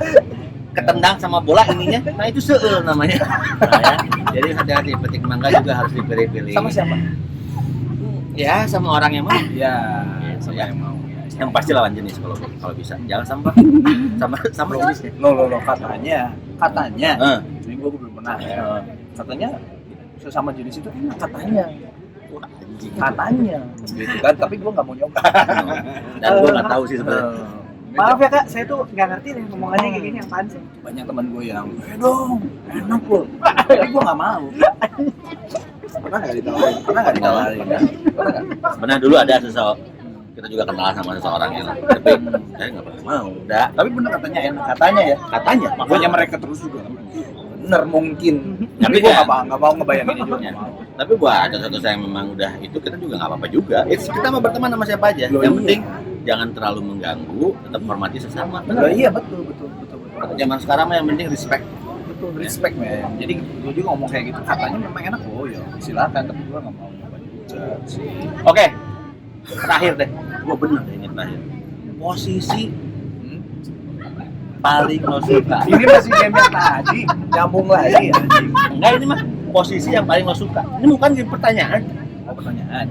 ketendang sama bola ininya, nah itu seul namanya. Nah, ya. Jadi hati-hati petik mangga juga harus dipilih-pilih. Sama siapa? Ya, sama orang yang mau. Ya, sama Ya. yang mau. Yang pasti lawan jenis kalau bisa. Jangan sama jenisnya. Lo katanya. Eh. Ini gue belum pernah ya. Katanya sesama jenis itu enak katanya. Katanya. Gitu kan, tapi gue nggak mau nyoba. Dan gue nggak tahu sih sebenarnya. Maaf ya kak, saya tuh nggak ngerti deh ngomongannya kayak gini apaan sih. Banyak teman gue yang, dong, enak loh. Tapi gue nggak mau. Pernah nggak ditawarin? Pernah nggak ditawarin? Pernah nggak? Sebenarnya dulu ada kita juga kenal sama seseorang yang tapi saya nggak pernah mau. Udah. Tapi bener katanya enak, katanya ya. Katanya. Makanya mereka terus juga. Bener mungkin. Tapi Tapi gue kan- nggak mau ngebayanginnya juga. Ya. Nggak mau. Tapi buat satu yang memang udah itu kita juga nggak apa-apa juga. Kita mau berteman sama siapa aja. Loh, Yang iya. penting jangan terlalu mengganggu, tetap hormati sesama. Loh, iya betul. Zaman sekarang mah yang penting respect. Betul, respect men. Jadi gue juga ngomong kayak gitu. Katanya memang enak, oh ya silakan. Tapi gue nggak mau nyoba juga sih. Oke. Terakhir deh. Gua bener deh ini terakhir. Posisi Hmm? paling lo suka? Ini masih game yang tadi, nyambung lagi anjing. Enggak, ini mah posisi yang paling lo suka. Ini bukan game pertanyaan. Oh, pertanyaan.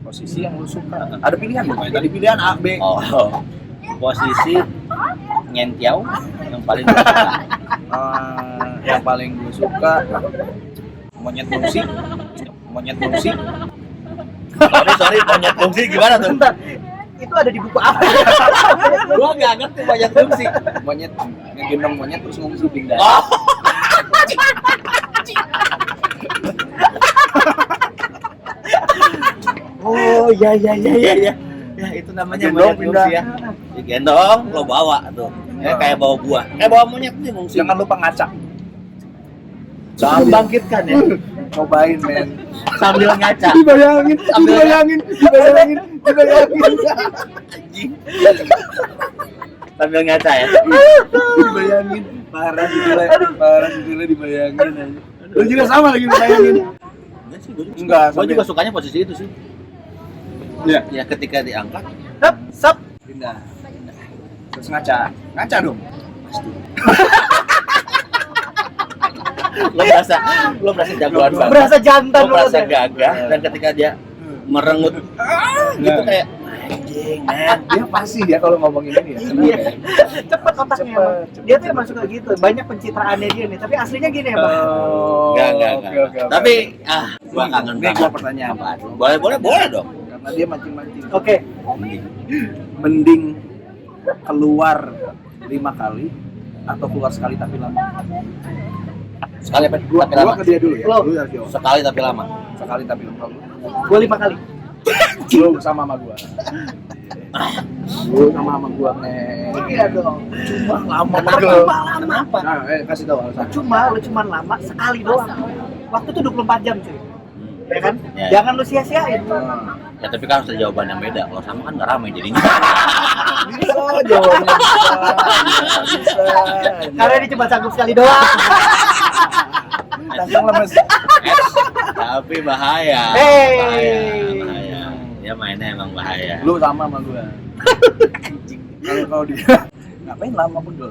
Posisi yang lu suka. Ada pilihan belum? Tadi pilihan A, B. Oh, posisi ngentiau yang paling lo suka. Yang paling gue suka monyet fungsi. Monyet fungsi. Sorry, monyet fungsi gimana tuh? Bentar, itu ada di buku apa? Gua nggak ngerti monyet fungsi. Monyet ngegendong monyet terus ngungsi pindah. Oh, oh ya. Ya itu namanya Gendong, monyet fungsi ya. Digendong, lo bawa tuh. Kayak bawa buah. Kayak bawa monyet sih fungsi. Jangan lupa ngacak. Membangkitkan ya. Cobain men. Sambil ngaca. Dibayangin. Anjing. Sambil ngaca ya. Dibayangin. Parah gila dibayangin. Lu juga sama lagi dibayangin. Enggak sih, gue Enggak, juga sukanya posisi itu sih. Iya. Ya ketika diangkat, Sep. Pindah. Terus ngaca dong. lo berasa jagoan banget. Berasa jantan Lo berasa banget ya. gagah dan ketika dia merengut gitu kayak anjing, man. Dia pasti ya kalau ngomongin ini ya. Iya. Cepet otaknya. Cepet. Emang. Dia tuh emang suka gitu. Banyak pencitraannya dia nih. Tapi aslinya gini ya, Bang. Enggak. Oke. Tapi gua kangen Ini banget. gua pertanyaan. Apaan? Boleh dong. Karena dia mancing-mancing. Oke. Mending keluar 5 kali atau keluar sekali tapi lama. Sekali apa? Gua lama. ke dia dulu ya. Lo. Lu harus jawab. Sekali tapi lama. Sekali tapi lama. Gue 5 kali. Lu sama gua. Lu sama gua nih. Iya dong. Cuma lama Kenapa? banget. Kenapa? Nah, kasih tahu alasan. Lu cuma lama sekali doang. Waktu tuh 24 jam cuy. Ya kan? Ya. Jangan lu sia-siain. Ya tapi kan harus ada jawaban yang beda. Kalau sama kan nggak ramai jadinya. Bisa jawabnya bisa. Karena dia cuma sanggup sekali doang. Langsung lemes. Tapi bahaya. Hey. Bahaya. Dia mainnya emang bahaya. Lu sama gua. Kalau dia ngapain lama pegel?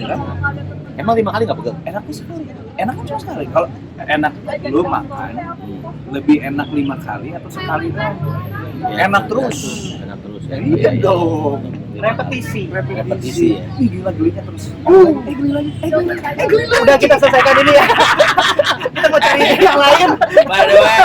Ya kan? Emang 5 kali nggak pegel? Enaknya sekali. Enaknya cuma sekali. Kalau enak lu makan lebih enak 5 kali atau sekali doang? Ya, Enak terus. Enak terus. Ya, iya dong. Repetisi. Repetisi ya. Ih gila gelinya terus. Geli lagi. Udah kita selesaikan ini ya. Kita mau cari yang lain. By the way,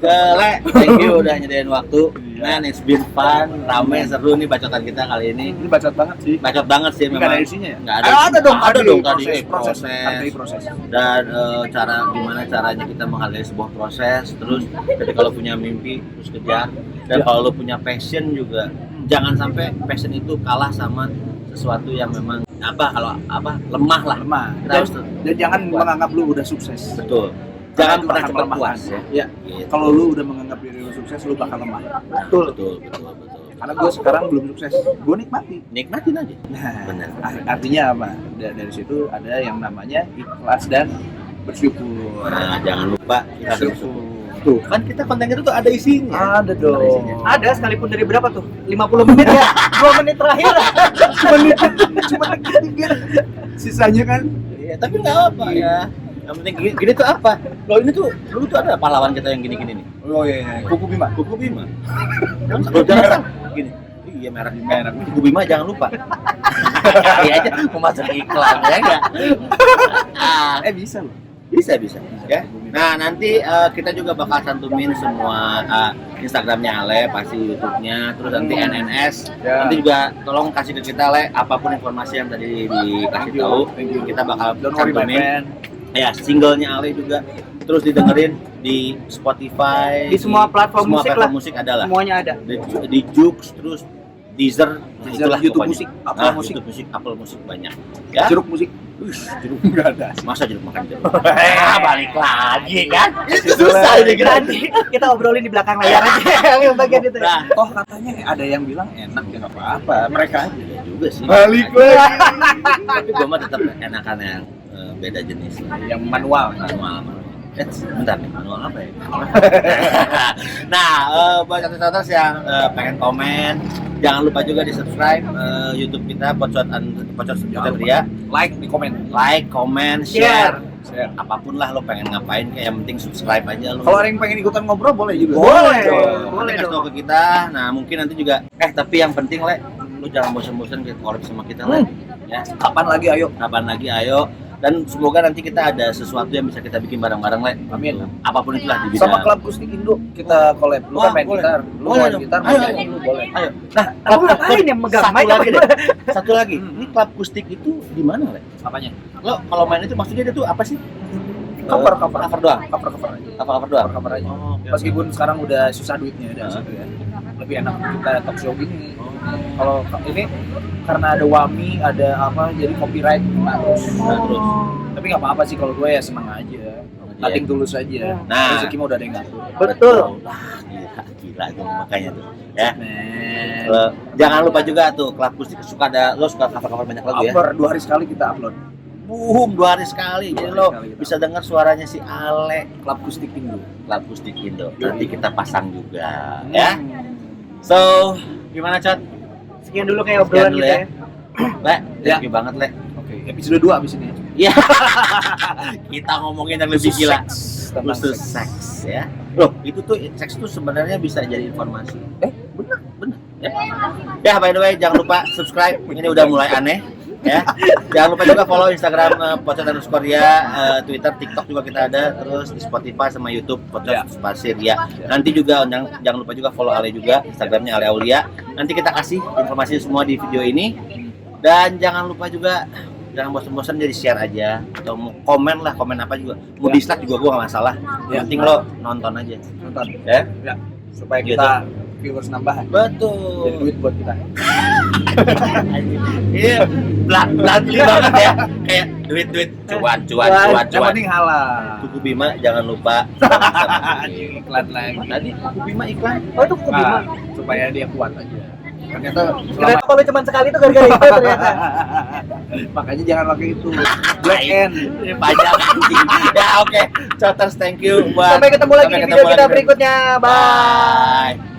Gele, thank you udah nyediain waktu. Man, it's been fun, rame, seru nih bacotan kita kali ini. Ini bacot banget sih. Bacot banget sih Nggak memang. ada isinya ya? Nggak ada. Ada dong, ada dong tadi proses. Hargai proses. Dan gimana caranya kita menghargai sebuah proses. Terus ketika lo punya mimpi terus kejar. Dan kalau lo punya passion juga, jangan sampai passion itu kalah sama sesuatu yang memang lemah lah. Lemah. Kita harus Dan jangan menganggap lu udah sukses. betul. Karena Jangan itu pernah akan cepat melemahkan. puas ya. Iya. Gitu. Kalau lu udah menganggap diri lu sukses, lu bakal lemah. Betul. Karena gue sekarang belum sukses, gue nikmati. Nikmatin aja. Nah, Benar. artinya apa? Dari situ ada yang namanya ikhlas dan bersyukur. Nah, jangan lupa kita bersyukur. Bersyukur. Tuh, Kan kita konten itu tuh ada isinya. ada dong. Ada sekalipun dari berapa tuh? 50 menit ya. 2 menit terakhir. Cuma dikit. Sisanya kan Iya, tapi nggak apa ya. Yang penting gini tuh apa? Loh ini tuh dulu tuh ada pahlawan kita yang gini-gini nih. oh iya, Kuku Bima. Kuku Bima. Jangan salah. Gini. Iya merah. Kuku Bima jangan lupa. Iya aja mau masuk iklan ya enggak? Bisa loh. Bisa ya. Nah nanti kita juga bakal cantumin semua Instagramnya Ale, pasti YouTube-nya, terus nanti NNS. Ya. Nanti juga tolong kasih ke kita Ale apapun informasi yang tadi dikasih tahu. Kita bakal Don't worry my cantumin. friend. Ya singlenya Ale juga terus didengerin di Spotify, Di semua platform musik lah. musik adalah Semuanya ada. di Joox, terus Deezer, Deezer, YouTube pokoknya. Musik, Apple Musik. YouTube Musik, Apple Musik banyak. Ya? Jeruk musik. Jeruk Enggak ada. masa jeruk makan jeruk? Balik lagi kan? Itu Susah susah ini kan? Nanti kita obrolin di belakang layar aja yang bagian itu. Nah, Toh katanya ada yang bilang enak ya nggak apa-apa. Mereka aja. ya juga sih. Balik lagi. Tapi gua mah tetap enakan yang beda jenis lah. Yang manual. Manual. Bentar nih, manual apa ya? Nah, buat catat-catat yang pengen komen, jangan lupa juga di subscribe YouTube kita Pocot Ria. Like di komen. Like, komen, share, Share. apapun lah lo pengen ngapain, kayak yang penting subscribe aja lo. Kalau ada yang pengen ikutan ngobrol boleh juga. Boleh. Nanti kasih tau ke kita. Nah, mungkin nanti juga. Tapi yang penting Le, lu jangan bosan-bosan collab sama kita Le. Ya. Kapan lagi ayo? Kapan lagi ayo. Dan semoga nanti kita ada sesuatu yang bisa kita bikin bareng-bareng Le. Amin. Apapun itulah di bidang. Sama klub Kustik Indo kita collab. Lu kan main boleh. gitar, lu Boleh main dong. gitar, Ayo, main lu boleh. Ayo. Nah, Aku ngapain yang megang satu mic lagi apa deh. Satu lagi. Ini klub Kustik itu di mana Le? Apanya? Lo kalau main itu maksudnya dia tuh apa sih? Cover Cover doang. Cover aja. Cover doang. Cover aja. Oh, oke. Meskipun sekarang udah susah duitnya udah situ ya. Lebih enak kita talk show gini. Kalau ini karena ada Wami, ada apa jadi copyright nggak terus. Nah, terus. Tapi nggak apa-apa sih kalau gue ya senang aja. Nothing tulus aja. Nah. Rezeki mah udah ada yang ngatur. Betul. Gila tuh makanya tuh. Ya. Men. Jangan lupa juga tuh klub Kustik lo suka cover banyak lagu ya. Upload 2 hari sekali kita upload. Boom, 2 hari sekali. Jadi 2 hari lo sekali kita. bisa dengar suaranya si Ale, Klub Kustik Indo. klub Kustik Indo. Nanti kita pasang juga, ya. So, gimana Cot? Sekian dulu kayak obrolan Sekian dulu kita ya. ya. Le, thank you banget Le. Oke, episode 2 abis ini. Iya. Kita ngomongin yang lebih Khusus gila. seks, tentang Khusus seks ya. Loh, itu tuh seks tuh sebenarnya bisa jadi informasi. Benar. Ya. Ya, by the way, jangan lupa subscribe. Ini udah mulai aneh. Ya, jangan lupa juga follow Instagram Pocot_Ria, Twitter, TikTok juga kita ada, terus di Spotify sama YouTube Pocot_Ria. Nanti juga jangan lupa juga follow Ale juga, Instagramnya Ale Aulia. Nanti kita kasih informasi semua di video ini. Dan jangan lupa juga jangan bosan-bosan jadi share aja atau mau komen lah, komen apa juga. Mau dislike juga gua nggak masalah. Yang penting lo nonton aja. Nonton. Ya. Ya. Supaya Gitu. kita viewers nambah. Betul. Jadi duit buat kita. Iya, bluntly banget ya. Kayak duit, cuan. Yang penting halal. Kuku Bima jangan lupa. Iklan lagi. Tadi Kuku Bima iklan. Oh itu Kuku Bima. Supaya dia kuat aja. Ternyata Ternyata kalau cuma sekali itu gara-gara itu ternyata. makanya jangan pakai itu. Black end. Ini pajak anjing. Ya oke. Coters, thank you. Sampai ketemu lagi di video kita berikutnya. Bye. Bye.